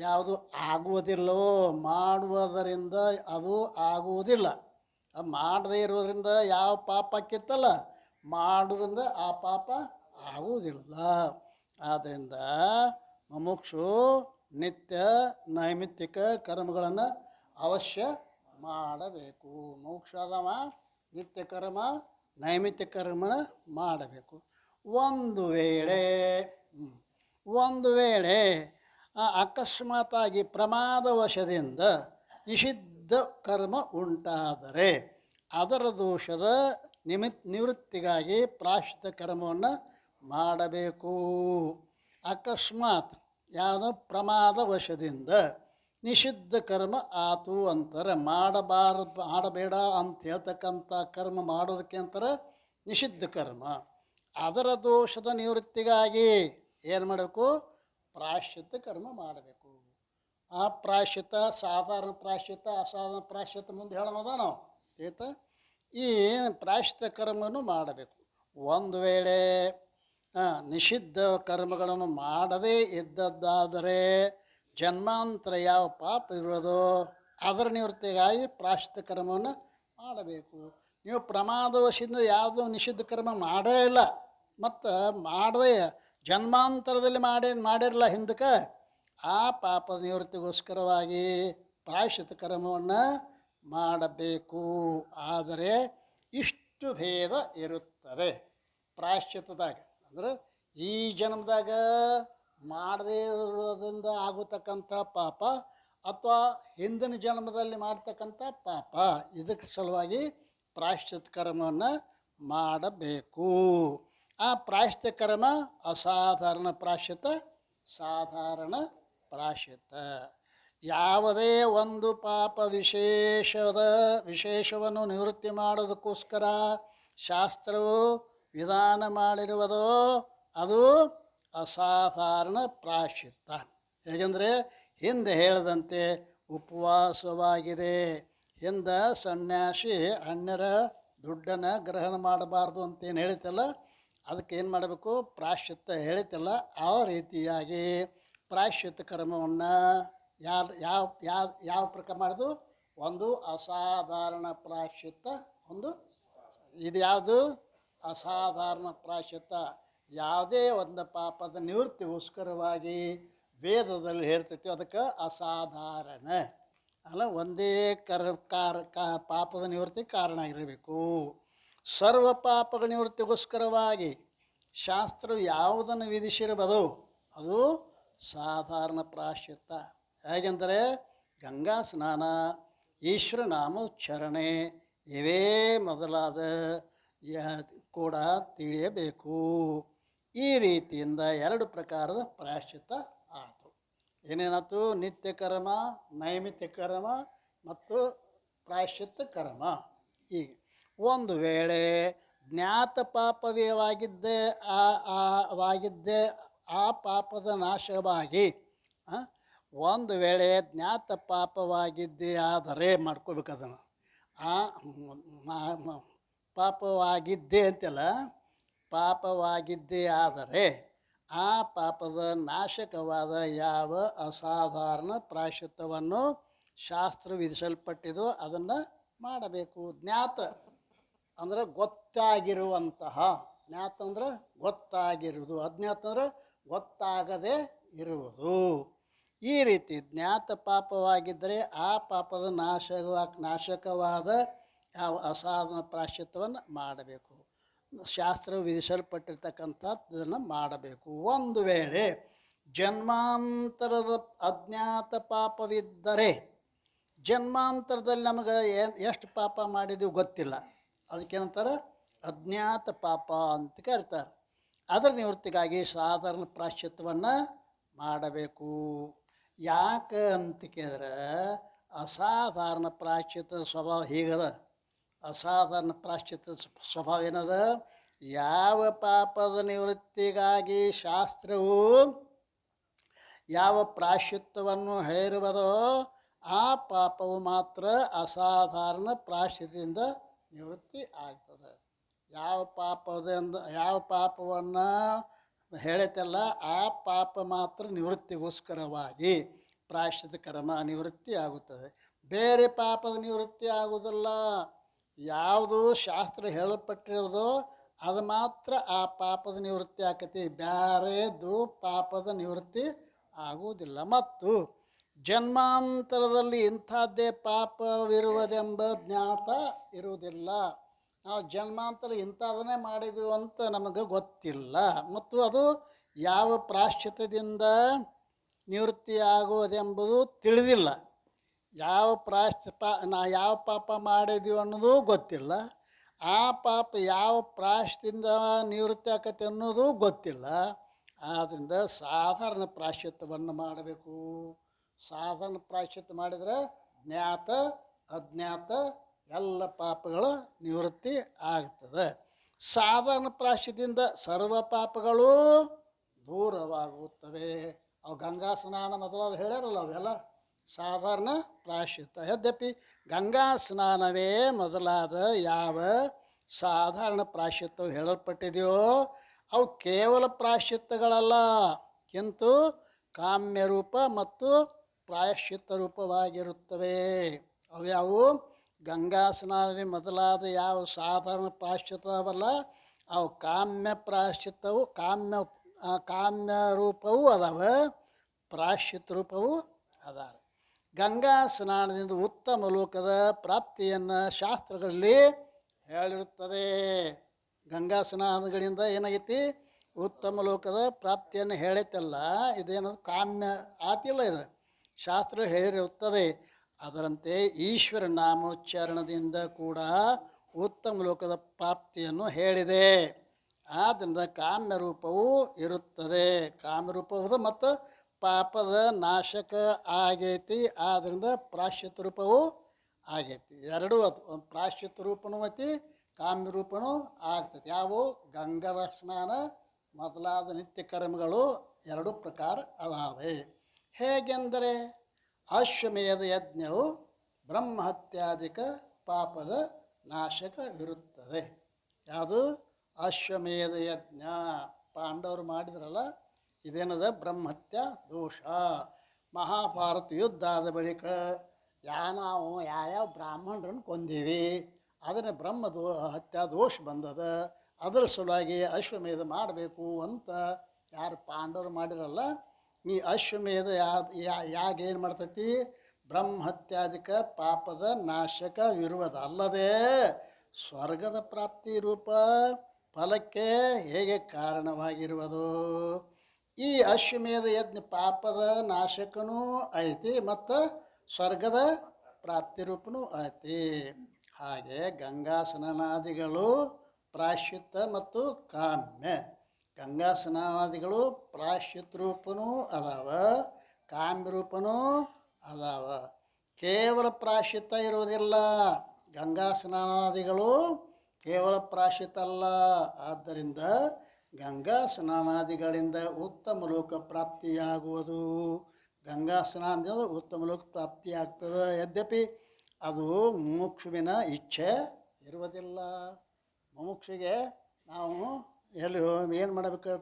ಯಾವುದು ಆಗುವುದಿಲ್ಲವೋ, ಮಾಡುವುದರಿಂದ ಅದು ಆಗುವುದಿಲ್ಲ. ಮಾಡದೇ ಇರೋದ್ರಿಂದ ಯಾವ ಪಾಪಕ್ಕಿತ್ತಲ್ಲ, ಮಾಡೋದ್ರಿಂದ ಆ ಪಾಪ ಆಗುವುದಿಲ್ಲ. ಆದ್ದರಿಂದ ಮುಮುಕ್ಷು ನಿತ್ಯ ನೈಮಿತ್ತಿಕ ಕರ್ಮಗಳನ್ನು ಅವಶ್ಯ ಮಾಡಬೇಕು. ಮೋಕ್ಷದವ ನಿತ್ಯ ಕರ್ಮ ನೈಮಿತ್ತಿಕ ಕರ್ಮ ಮಾಡಬೇಕು. ಒಂದು ವೇಳೆ ಅಕಸ್ಮಾತಾಗಿ ಪ್ರಮಾದವಶದಿಂದ ನಿಷಿದ್ಧ ಕರ್ಮ ಉಂಟಾದರೆ ಅದರ ದೋಷದ ನಿವೃತ್ತಿಗಾಗಿ ಪ್ರಾಯಶ್ಚಿತ್ತ ಕರ್ಮವನ್ನು ಮಾಡಬೇಕು. ಅಕಸ್ಮಾತ್ ಯಾವುದೋ ಪ್ರಮಾದವಶದಿಂದ ನಿಷಿದ್ಧ ಕರ್ಮ ಆತು ಅಂತಾರೆ. ಮಾಡಬೇಡ ಅಂತ ಹೇಳ್ತಕ್ಕಂಥ ಕರ್ಮ ಮಾಡೋದಕ್ಕೆ ಅಂತಾರೆ ನಿಷಿದ್ಧ ಕರ್ಮ. ಅದರ ದೋಷದ ನಿವೃತ್ತಿಗಾಗಿ ಏನು ಮಾಡಬೇಕು? ಪ್ರಾಯಶ್ಚಿತ್ತ ಕರ್ಮ ಮಾಡಬೇಕು. ಆ ಪ್ರಾಯಶ್ಚಿತ್ತ ಸಾಧಾರಣ ಪ್ರಾಯಶ್ಚಿತ್ತ, ಅಸಾಧಾರಣ ಪ್ರಾಯಶ್ಚಿತ್ತ ಮುಂದೆ ಹೇಳೋದ ನಾವು ಆಯ್ತಾ. ಈ ಪ್ರಾಯಶ್ಚಿತ್ತ ಕರ್ಮವನ್ನು ಮಾಡಬೇಕು. ಒಂದು ವೇಳೆ ನಿಷಿದ್ಧ ಕರ್ಮಗಳನ್ನು ಮಾಡದೇ ಇದ್ದದ್ದಾದರೆ ಜನ್ಮಾಂತರ ಯಾವ ಪಾಪ ಇರೋದೋ ಅದರ ನಿವೃತ್ತಿಗಾಗಿ ಪ್ರಾಯಶ್ಚಿತ್ತ ಕರ್ಮವನ್ನು ಮಾಡಬೇಕು. ನೀವು ಪ್ರಮಾದವಶದಿಂದ ಯಾವುದೋ ನಿಷಿದ್ಧ ಕರ್ಮ ಮಾಡೇ ಇಲ್ಲ, ಮತ್ತು ಮಾಡದೆ ಜನ್ಮಾಂತರದಲ್ಲಿ ಮಾಡಿರಲ್ಲ ಹಿಂದಕ್ಕೆ, ಆ ಪಾಪದ ನಿವೃತ್ತಿಗೋಸ್ಕರವಾಗಿ ಪ್ರಾಯಶ್ಚಿತ್ತ ಕರ್ಮವನ್ನು ಮಾಡಬೇಕು. ಆದರೆ ಇಷ್ಟು ಭೇದ ಇರುತ್ತದೆ ಪ್ರಾಯಶ್ಚಿತ್ತದಾಗ. ಅಂದ್ರೆ ಈ ಜನ್ಮದಾಗ ಮಾಡದೇ ಇರೋದ್ರಿಂದ ಆಗತಕ್ಕಂಥ ಪಾಪ ಅಥವಾ ಹಿಂದಿನ ಜನ್ಮದಲ್ಲಿ ಮಾಡ್ತಕ್ಕಂಥ ಪಾಪ, ಇದಕ್ಕೆ ಸಲುವಾಗಿ ಪ್ರಾಯಶ್ಚಿತ್ತ ಕರ್ಮವನ್ನು ಮಾಡಬೇಕು. ಆ ಪ್ರಾಯಶ್ಚಿತ್ತ ಕರ್ಮ ಅಸಾಧಾರಣ ಪ್ರಾಯಶ್ಚಿತ್ತ, ಸಾಧಾರಣ ಪ್ರಾಯಶ್ಚಿತ್ತ. ಯಾವುದೇ ಒಂದು ಪಾಪ ವಿಶೇಷವನ್ನು ನಿವೃತ್ತಿ ಮಾಡೋದಕ್ಕೋಸ್ಕರ ಶಾಸ್ತ್ರವು ವಿಧಾನ ಮಾಡಿರುವುದೋ ಅದು ಅಸಾಧಾರಣ ಪ್ರಾಯಶ್ಚಿತ್ತ. ಹೇಗೆಂದರೆ ಹಿಂದೆ ಹೇಳಿದಂತೆ ಉಪವಾಸವಾಗಿದೆ. ಹಿಂದೆ ಸನ್ಯಾಸಿ ಅನ್ಯರ ದುಡ್ಡನ್ನು ಗ್ರಹಣ ಮಾಡಬಾರ್ದು ಅಂತೇನು ಹೇಳಿತಲ್ಲ, ಅದಕ್ಕೆ ಏನು ಮಾಡಬೇಕು, ಪ್ರಾಯಶ್ಚಿತ್ತ ಹೇಳಿತಲ್ಲ, ಆ ರೀತಿಯಾಗಿ ಪ್ರಾಯಶ್ಚಿತ್ತ ಕರ್ಮವನ್ನು ಯಾವ ಪ್ರಕಾರ ಮಾಡೋದು, ಒಂದು ಅಸಾಧಾರಣ ಪ್ರಾಯಶ್ಚಿತ್ತ, ಒಂದು ಇದು ಯಾವುದು ಅಸಾಧಾರಣ ಪ್ರಾಯಶ್ಚಿತ್ತ. ಯಾವುದೇ ಒಂದು ಪಾಪದ ನಿವೃತ್ತಿಗೋಸ್ಕರವಾಗಿ ವೇದದಲ್ಲಿ ಹೇಳ್ತೈತಿ, ಅದಕ್ಕೆ ಅಸಾಧಾರಣ ಅಲ್ಲ, ಒಂದೇ ಪಾಪದ ನಿವೃತ್ತಿ ಕಾರಣ ಇರಬೇಕು. ಸರ್ವ ಪಾಪಗಳ ನಿವೃತ್ತಿಗೋಸ್ಕರವಾಗಿ ಶಾಸ್ತ್ರ ಯಾವುದನ್ನು ವಿಧಿಸಿರಬಹುದು ಅದು ಸಾಧಾರಣ ಪ್ರಾಯಶ್ಚಿತ್ತ. ಹೇಗೆಂದರೆ ಗಂಗಾ ಸ್ನಾನ, ಈಶ್ವರ ನಾಮೋಚ್ಚಾರಣೆ ಇವೇ ಮೊದಲಾದ ಕೂಡ ತಿಳಿಯಬೇಕು. ಈ ರೀತಿಯಿಂದ 2 ಪ್ರಕಾರದ ಪ್ರಾಯಶ್ಚಿತ್ತ ಆಯಿತು. ಏನೇನಾಯ್ತು, ನಿತ್ಯ ಕರ್ಮ, ನೈಮಿತ್ಯ ಕರ್ಮ ಮತ್ತು ಪ್ರಾಯಶ್ಚಿತ್ತ ಕರ್ಮ. ಈಗ ಒಂದು ವೇಳೆ ಜ್ಞಾತ ಪಾಪವಾಗಿದ್ದೇ ಆ ಪಾಪದ ನಾಶವಾಗಿ, ಒಂದು ವೇಳೆ ಜ್ಞಾತ ಪಾಪವಾಗಿದ್ದೇ ಆದರೆ ಮಾಡ್ಕೋಬೇಕು ಅದನ್ನು. ಆ ಪಾಪವಾಗಿದ್ದೇ ಅಂತಲ್ಲ, ಪಾಪವಾಗಿದ್ದೇ ಆದರೆ ಆ ಪಾಪದ ನಾಶಕವಾದ ಯಾವ ಅಸಾಧಾರಣ ಪ್ರಾಯಶ್ಚಿತ್ತವನ್ನು ಶಾಸ್ತ್ರ ವಿಧಿಸಲ್ಪಟ್ಟಿದೋ ಅದನ್ನು ಮಾಡಬೇಕು. ಜ್ಞಾತ ಅಂದರೆ ಗೊತ್ತಾಗಿರುವಂತಹ, ಜ್ಞಾತ ಅಂದ್ರೆ ಗೊತ್ತಾಗಿರುವುದು, ಅಜ್ಞಾತ ಅಂದ್ರೆ ಗೊತ್ತಾಗದೇ ಇರುವುದು. ಈ ರೀತಿ ಜ್ಞಾತ ಪಾಪವಾಗಿದ್ದರೆ ಆ ಪಾಪದ ನಾಶಕವಾದ ಯಾವ ಅಸಾಧಾರಣ ಪ್ರಾಯಶ್ಚಿತ್ತವನ್ನು ಮಾಡಬೇಕು. ಶಾಸ್ತ್ರ ವಿಧಿಸಲ್ಪಟ್ಟಿರ್ತಕ್ಕಂಥದ್ದನ್ನು ಮಾಡಬೇಕು. ಒಂದು ವೇಳೆ ಜನ್ಮಾಂತರದ ಅಜ್ಞಾತ ಪಾಪವಿದ್ದರೆ, ಜನ್ಮಾಂತರದಲ್ಲಿ ನಮಗೆ ಎಷ್ಟು ಪಾಪ ಮಾಡಿದೀವಿ ಗೊತ್ತಿಲ್ಲ, ಅದಕ್ಕೇನಂತಾರೆ ಅಜ್ಞಾತ ಪಾಪ ಅಂತ ಕರೀತಾರೆ. ಅದರ ನಿವೃತ್ತಿಗಾಗಿ ಸಾಧಾರಣ ಪ್ರಾಯಶ್ಚಿತ್ತವನ್ನು ಮಾಡಬೇಕು. ಯಾಕೆ ಅಂತ ಕೇಳಿದ್ರೆ ಅಸಾಧಾರಣ ಪ್ರಾಯಶ್ಚಿತ್ತದ ಸ್ವಭಾವ ಹೀಗದ. ಅಸಾಧಾರಣ ಪ್ರಾಯಶ್ಚಿತ್ತದ ಸ್ವಭಾವ ಏನದ, ಯಾವ ಪಾಪದ ನಿವೃತ್ತಿಗಾಗಿ ಶಾಸ್ತ್ರವು ಯಾವ ಪ್ರಾಯಶ್ಚಿತ್ತವನ್ನು ಹೇರುವುದೋ ಆ ಪಾಪವು ಮಾತ್ರ ಅಸಾಧಾರಣ ಪ್ರಾಯಶ್ಚಿತ್ತದಿಂದ ನಿವೃತ್ತಿ ಆಗ್ತದೆ. ಯಾವ ಪಾಪವನ್ನು ಹೇಳೈತಲ್ಲ ಆ ಪಾಪ ಮಾತ್ರ ನಿವೃತ್ತಿಗೋಸ್ಕರವಾಗಿ ಪ್ರಾಯಶ್ಚಿತ್ತ ಕರ್ಮ ನಿವೃತ್ತಿ ಆಗುತ್ತದೆ. ಬೇರೆ ಪಾಪದ ನಿವೃತ್ತಿ ಆಗುವುದಿಲ್ಲ. ಯಾವುದು ಶಾಸ್ತ್ರ ಹೇಳಲ್ಪಟ್ಟಿರೋದೋ ಅದು ಮಾತ್ರ ಆ ಪಾಪದ ನಿವೃತ್ತಿ ಆಕತಿ, ಬೇರೆದು ಪಾಪದ ನಿವೃತ್ತಿ ಆಗುವುದಿಲ್ಲ. ಮತ್ತು ಜನ್ಮಾಂತರದಲ್ಲಿ ಇಂಥದ್ದೇ ಪಾಪವಿರುವುದೆಂಬ ಜ್ಞಾತ ಇರುವುದಿಲ್ಲ. ನಾವು ಜನ್ಮಾಂತರ ಇಂಥದನ್ನೇ ಮಾಡಿದ್ವಿ ಅಂತ ನಮಗೆ ಗೊತ್ತಿಲ್ಲ, ಮತ್ತು ಅದು ಯಾವ ಪ್ರಾಯಶ್ಚಿತ್ತದಿಂದ ನಿವೃತ್ತಿ ಆಗುವುದೆಂಬುದು ತಿಳಿದಿಲ್ಲ. ಯಾವ ಪಾಪ ಮಾಡಿದ್ವಿ ಅನ್ನೋದು ಗೊತ್ತಿಲ್ಲ. ಆ ಪಾಪ ಯಾವ ಪ್ರಾಯಶ್ಚಿತ್ತದಿಂದ ನಿವೃತ್ತಿ ಆಕತ್ತೆ ಅನ್ನೋದು ಗೊತ್ತಿಲ್ಲ. ಆದ್ದರಿಂದ ಸಾಧಾರಣ ಪ್ರಾಯಶ್ಚಿತ್ತವನ್ನು ಮಾಡಬೇಕು. ಸಾಧಾರಣ ಪ್ರಾಯಶ್ಚಿತ್ತ ಮಾಡಿದರೆ ಜ್ಞಾತ ಅಜ್ಞಾತ ಎಲ್ಲ ಪಾಪಗಳ ನಿವೃತ್ತಿ ಆಗ್ತದೆ. ಸಾಧಾರಣ ಪ್ರಾಯಶ್ಚಿತ್ತದಿಂದ ಸರ್ವ ಪಾಪಗಳು ದೂರವಾಗುತ್ತವೆ. ಅವು ಗಂಗಾ ಸ್ನಾನ ಮೊದಲಾದ ಹೇಳ್ಯಾರಲ್ಲ, ಅವೆಲ್ಲ ಸಾಧಾರಣ ಪ್ರಾಯಶ್ಚಿತ್ತ. ಯದ್ಯಪಿ ಗಂಗಾ ಸ್ನಾನವೇ ಮೊದಲಾದ ಯಾವ ಸಾಧಾರಣ ಪ್ರಾಯಶ್ಚಿತ್ತವು ಹೇಳಲ್ಪಟ್ಟಿದೆಯೋ ಅವು ಕೇವಲ ಪ್ರಾಯಶ್ಚಿತ್ತಗಳಲ್ಲ, ಕಿಂತು ಕಾಮ್ಯ ರೂಪ ಮತ್ತು ಪ್ರಾಯಶ್ಚಿತ್ತ ರೂಪವಾಗಿರುತ್ತವೆ. ಅವ್ಯಾವು ಗಂಗಾ ಸ್ನಾನ ಮೊದಲಾದ ಯಾವ ಸಾಧಾರಣ ಪ್ರಾಯಶ್ಚಿತ್ತ ಅವಲ್ಲ, ಅವು ಕಾಮ್ಯ ಪ್ರಾಯಶ್ಚಿತ್ತವು ಕಾಮ್ಯ ರೂಪವೂ ಅದಾವೆ, ಪ್ರಾಯಶ್ಚಿತ್ತ ರೂಪವೂ ಅದಾವೆ. ಗಂಗಾ ಸ್ನಾನದಿಂದ ಉತ್ತಮ ಲೋಕದ ಪ್ರಾಪ್ತಿಯನ್ನು ಶಾಸ್ತ್ರಗಳಲ್ಲಿ ಹೇಳಿರುತ್ತದೆ. ಗಂಗಾ ಸ್ನಾನಗಳಿಂದ ಏನಾಗೈತಿ, ಉತ್ತಮ ಲೋಕದ ಪ್ರಾಪ್ತಿಯನ್ನು ಹೇಳೈತಲ್ಲ, ಇದೇನದು ಕಾಮ್ಯ ಆತಿಲ್ಲ, ಇದು ಶಾಸ್ತ್ರ ಹೇಳಿರುತ್ತದೆ. ಅದರಂತೆ ಈಶ್ವರ ನಾಮೋಚ್ಚಾರಣದಿಂದ ಕೂಡ ಉತ್ತಮ ಲೋಕದ ಪ್ರಾಪ್ತಿಯನ್ನು ಹೇಳಿದೆ. ಆದ್ದರಿಂದ ಕಾಮ್ಯ ರೂಪವೂ ಇರುತ್ತದೆ. ಕಾಮ್ಯ ರೂಪವು ಮತ್ತು ಪಾಪದ ನಾಶಕ ಆಗೈತಿ. ಆದ್ದರಿಂದ ಪ್ರಾಯಶ್ಚಿತ್ತ ರೂಪವೂ ಆಗೈತಿ. ಎರಡೂ ಅದು, ಒಂದು ಪ್ರಾಯಶ್ಚಿತ್ತ ರೂಪನೂ ಐತಿ, ಕಾಮ್ಯ ರೂಪನೂ ಆಗ್ತೈತಿ. ಯಾವುವು ಗಂಗಾ ಸ್ನಾನ ಮೊದಲಾದ ನಿತ್ಯ ಕರ್ಮಗಳು ಎರಡು ಪ್ರಕಾರ ಅದಾವೆ. ಹೇಗೆಂದರೆ ಅಶ್ವಮೇಧ ಯಜ್ಞವು ಬ್ರಹ್ಮಹತ್ಯಾಧಿಕ ಪಾಪದ ನಾಶಕವಿರುತ್ತದೆ. ಯಾವುದು? ಅಶ್ವಮೇಧ ಯಜ್ಞ ಪಾಂಡವರು ಮಾಡಿದ್ರಲ್ಲ, ಇದೇನದ ಬ್ರಹ್ಮಹತ್ಯ ದೋಷ. ಮಹಾಭಾರತ ಯುದ್ಧ ಆದ ಬಳಿಕ ನಾವು ಯಾವ್ಯಾವ ಬ್ರಾಹ್ಮಣರನ್ನು ಕೊಂದೀವಿ, ಅದನ್ನು ಹತ್ಯಾ ದೋಷ ಬಂದದ, ಅದರ ಸಲುವಾಗಿ ಅಶ್ವಮೇಧ ಮಾಡಬೇಕು ಅಂತ ಯಾರು ಪಾಂಡವರು ಮಾಡಿರಲ್ಲ, ಈ ಅಶ್ವಮೇಧ ಯಾಗ ಏನು ಮಾಡ್ತೈತಿ? ಬ್ರಹ್ಮಹತ್ಯಾಧಿಕ ಪಾಪದ ನಾಶಕವಿರುವುದಲ್ಲದೆ ಸ್ವರ್ಗದ ಪ್ರಾಪ್ತಿ ರೂಪ ಫಲಕ್ಕೆ ಹೇಗೆ ಕಾರಣವಾಗಿರುವುದು. ಈ ಅಶ್ವಮೇಧ ಯಜ್ಞ ಪಾಪದ ನಾಶಕನೂ ಐತಿ ಮತ್ತು ಸ್ವರ್ಗದ ಪ್ರಾಪ್ತಿ ರೂಪನೂ ಐತಿ. ಹಾಗೆ ಗಂಗಾ ಸ್ನಾನಾದಿಗಳು ಪ್ರಾಯಶ್ಚಿತ್ತ ಮತ್ತು ಕಾಮ್ಯ. ಗಂಗಾ ಸ್ನಾನಾದಿಗಳು ಪ್ರಾಯಶ್ಚಿತ್ತ ರೂಪನೂ ಅದಾವ, ಕಾಮ್ಯ ರೂಪನೂ ಅದಾವ. ಕೇವಲ ಪ್ರಾಯಶ್ಚಿತ್ತ ಇರುವುದಿಲ್ಲ. ಗಂಗಾ ಸ್ನಾನಾದಿಗಳು ಕೇವಲ ಪ್ರಾಯಶ್ಚಿತ್ತ ಅಲ್ಲ. ಆದ್ದರಿಂದ ಗಂಗಾ ಸ್ನಾನಾದಿಗಳಿಂದ ಉತ್ತಮ ಲೋಕ ಪ್ರಾಪ್ತಿಯಾಗುವುದು. ಗಂಗಾ ಸ್ನಾನದಿಂದ ಉತ್ತಮ ಲೋಕ ಪ್ರಾಪ್ತಿಯಾಗ್ತದೆ. ಯದ್ಯಪಿ ಅದು ಮುಮುಕ್ಷುವಿನ ಇಚ್ಛೆ ಇರುವುದಿಲ್ಲ. ಮುಮುಕ್ಷಿಗೆ ನಾವು ಎಲ್ಲಿ ಏನು ಮಾಡಬೇಕು,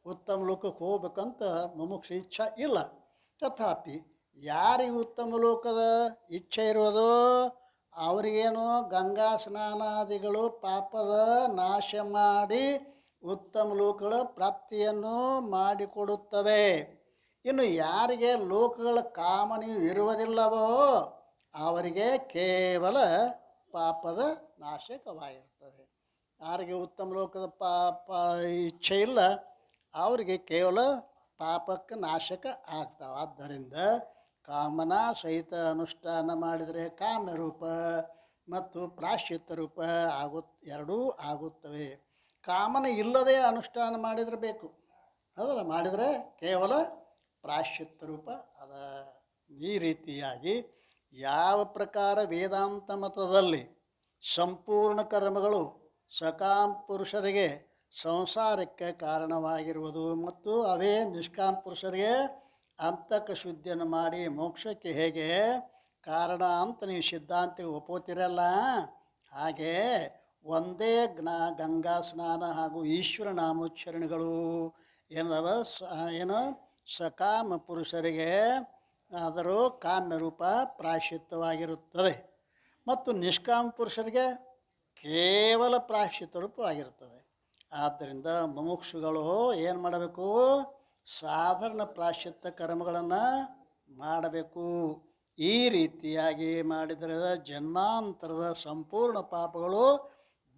ಉತ್ತಮ ಲೋಕಕ್ಕೆ ಹೋಗ್ಬೇಕಂತ ಮುಮುಕ್ಷ ಇಚ್ಛೆ ಇಲ್ಲ. ತಥಾಪಿ ಯಾರಿಗೆ ಉತ್ತಮ ಲೋಕದ ಇಚ್ಛೆ ಇರೋದು ಅವರಿಗೇನು ಗಂಗಾ ಸ್ನಾನಾದಿಗಳು ಪಾಪದ ನಾಶ ಮಾಡಿ ಉತ್ತಮ ಲೋಕಗಳ ಪ್ರಾಪ್ತಿಯನ್ನು ಮಾಡಿಕೊಡುತ್ತವೆ. ಇನ್ನು ಯಾರಿಗೆ ಲೋಕಗಳ ಕಾಮನೆಯು ಇರುವುದಿಲ್ಲವೋ ಅವರಿಗೆ ಕೇವಲ ಪಾಪದ ನಾಶಕವಾಗಿರ್ತದೆ. ಯಾರಿಗೆ ಉತ್ತಮ ಲೋಕದ ಇಚ್ಛೆ ಇಲ್ಲ ಅವರಿಗೆ ಕೇವಲ ಪಾಪಕ್ಕೆ ನಾಶಕ ಆಗ್ತಾವೆ. ಆದ್ದರಿಂದ ಕಾಮನಾ ಸಹಿತ ಅನುಷ್ಠಾನ ಮಾಡಿದರೆ ಕಾಮ್ಯ ರೂಪ ಮತ್ತು ಪ್ರಾಯಶ್ಚಿತ್ತ ರೂಪ ಎರಡೂ ಆಗುತ್ತವೆ. ಕಾಮನ ಇಲ್ಲದೆ ಅನುಷ್ಠಾನ ಮಾಡಿದರೆ ಬೇಕು, ಅದಲ್ಲ ಮಾಡಿದರೆ ಕೇವಲ ಪ್ರಾಯಶ್ಚಿತ್ತ ರೂಪ ಅದ. ಈ ರೀತಿಯಾಗಿ ಯಾವ ಪ್ರಕಾರ ವೇದಾಂತ ಮತದಲ್ಲಿ ಸಂಪೂರ್ಣ ಕರ್ಮಗಳು ಸಕಾಮ ಪುರುಷರಿಗೆ ಸಂಸಾರಕ್ಕೆ ಕಾರಣವಾಗಿರುವುದು ಮತ್ತು ಅವೇ ನಿಷ್ಕಾಮ ಪುರುಷರಿಗೆ ಅಂತಕ ಶುದ್ಧಿಯನ್ನು ಮಾಡಿ ಮೋಕ್ಷಕ್ಕೆ ಹೇಗೆ ಕಾರಣ ಅಂತ ನೀವು ಸಿದ್ಧಾಂತಿಗೆ ಒಪ್ಪೋತಿರಲ್ಲ, ಹಾಗೆ ಒಂದೇ ಗಂಗಾ ಸ್ನಾನ ಹಾಗೂ ಈಶ್ವರ ನಾಮೋಚ್ಚರಣೆಗಳು ಏನು ಸಕಾಮ ಪುರುಷರಿಗೆ ಆದರೂ ಕಾಮ್ಯ ರೂಪ ಪ್ರಾಯಶ್ಚಿತ್ತವಾಗಿರುತ್ತದೆ ಮತ್ತು ನಿಷ್ಕಾಮ ಪುರುಷರಿಗೆ ಕೇವಲ ಪ್ರಾಯಶ್ಚಿತ್ತ ರೂಪವಾಗಿರುತ್ತದೆ. ಆದ್ದರಿಂದ ಮುಮುಕ್ಷುಗಳು ಏನು ಮಾಡಬೇಕು? ಸಾಧಾರಣ ಪ್ರಾಯಶ್ಚಿತ್ತ ಕರ್ಮಗಳನ್ನು ಮಾಡಬೇಕು. ಈ ರೀತಿಯಾಗಿ ಮಾಡಿದರೆ ಜನ್ಮಾಂತರದ ಸಂಪೂರ್ಣ ಪಾಪಗಳು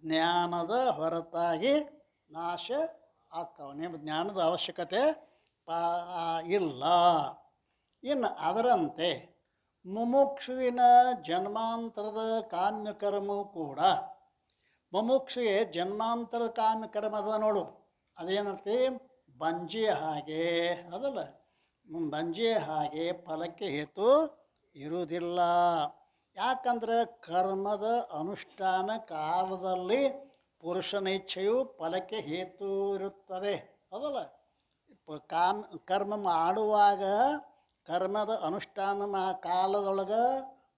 ಜ್ಞಾನದ ಹೊರತಾಗಿ ನಾಶ ಆಗ್ತಾವೆ. ನಿಮ್ಮ ಜ್ಞಾನದ ಅವಶ್ಯಕತೆ ಇಲ್ಲ. ಇನ್ನು ಅದರಂತೆ ಮುಮುಕ್ಷುವಿನ ಜನ್ಮಾಂತರದ ಕಾಮ್ಯಕರ್ಮವು ಕೂಡ, ಮುಮುಕ್ಷುವಿಗೆ ಜನ್ಮಾಂತರದ ಕಾಮ್ಯಕರ್ಮ ಅದ ನೋಡು, ಅದೇನಂತೆ ಬಂಜೆ ಹಾಗೆ ಅದಲ್ಲ, ಬಂಜೆ ಹಾಗೆ ಫಲಕ್ಕೆ ಹೇತು ಇರುವುದಿಲ್ಲ. ಯಾಕಂದರೆ ಕರ್ಮದ ಅನುಷ್ಠಾನ ಕಾಲದಲ್ಲಿ ಪುರುಷನ ಇಚ್ಛೆಯು ಫಲಕ್ಕೆ ಹೇತು ಇರುತ್ತದೆ. ಅದಲ್ಲ, ಕರ್ಮ ಮಾಡುವಾಗ ಕರ್ಮದ ಅನುಷ್ಠಾನ ಕಾಲದೊಳಗೆ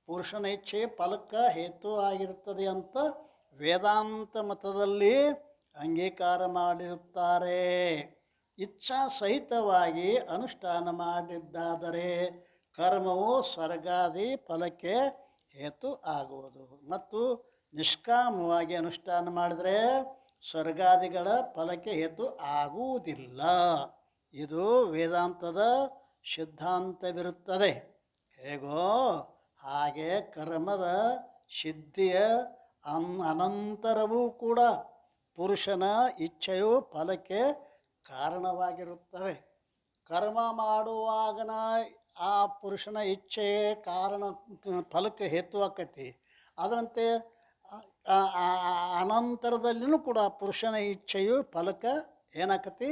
ಪುರುಷನ ಇಚ್ಛೆ ಫಲಕ್ಕೆ ಹೇತು ಆಗಿರುತ್ತದೆ ಅಂತ ವೇದಾಂತ ಮತದಲ್ಲಿ ಅಂಗೀಕಾರ ಮಾಡಿರುತ್ತಾರೆ. ಇಚ್ಛಾ ಸಹಿತವಾಗಿ ಅನುಷ್ಠಾನ ಮಾಡಿದ್ದಾದರೆ ಕರ್ಮವು ಸ್ವರ್ಗಾದಿ ಫಲಕ್ಕೆ ಹೇತು ಆಗುವುದು. ಮತ್ತು ನಿಷ್ಕಾಮವಾಗಿ ಅನುಷ್ಠಾನ ಮಾಡಿದರೆ ಸ್ವರ್ಗಾದಿಗಳ ಫಲಕ್ಕೆ ಹೇತು ಆಗುವುದಿಲ್ಲ. ಇದು ವೇದಾಂತದ ಸಿದ್ಧಾಂತವಿರುತ್ತದೆ. ಹೇಗೋ ಹಾಗೆ ಕರ್ಮದ ಸಿದ್ಧಿಯ ಅನಂತರವೂ ಕೂಡ ಪುರುಷನ ಇಚ್ಛೆಯು ಫಲಕ್ಕೆ ಕಾರಣವಾಗಿರುತ್ತವೆ. ಕರ್ಮ ಮಾಡುವಾಗನ ಆ ಪುರುಷನ ಇಚ್ಛೆಯೇ ಕಾರಣ ಫಲಕ್ಕೆ ಹೇತು ಆಕತಿ. ಅದರಂತೆ ಅನಂತರದಲ್ಲಿಯೂ ಕೂಡ ಪುರುಷನ ಇಚ್ಛೆಯು ಫಲಕ್ಕೆ ಏನಾಕತಿ,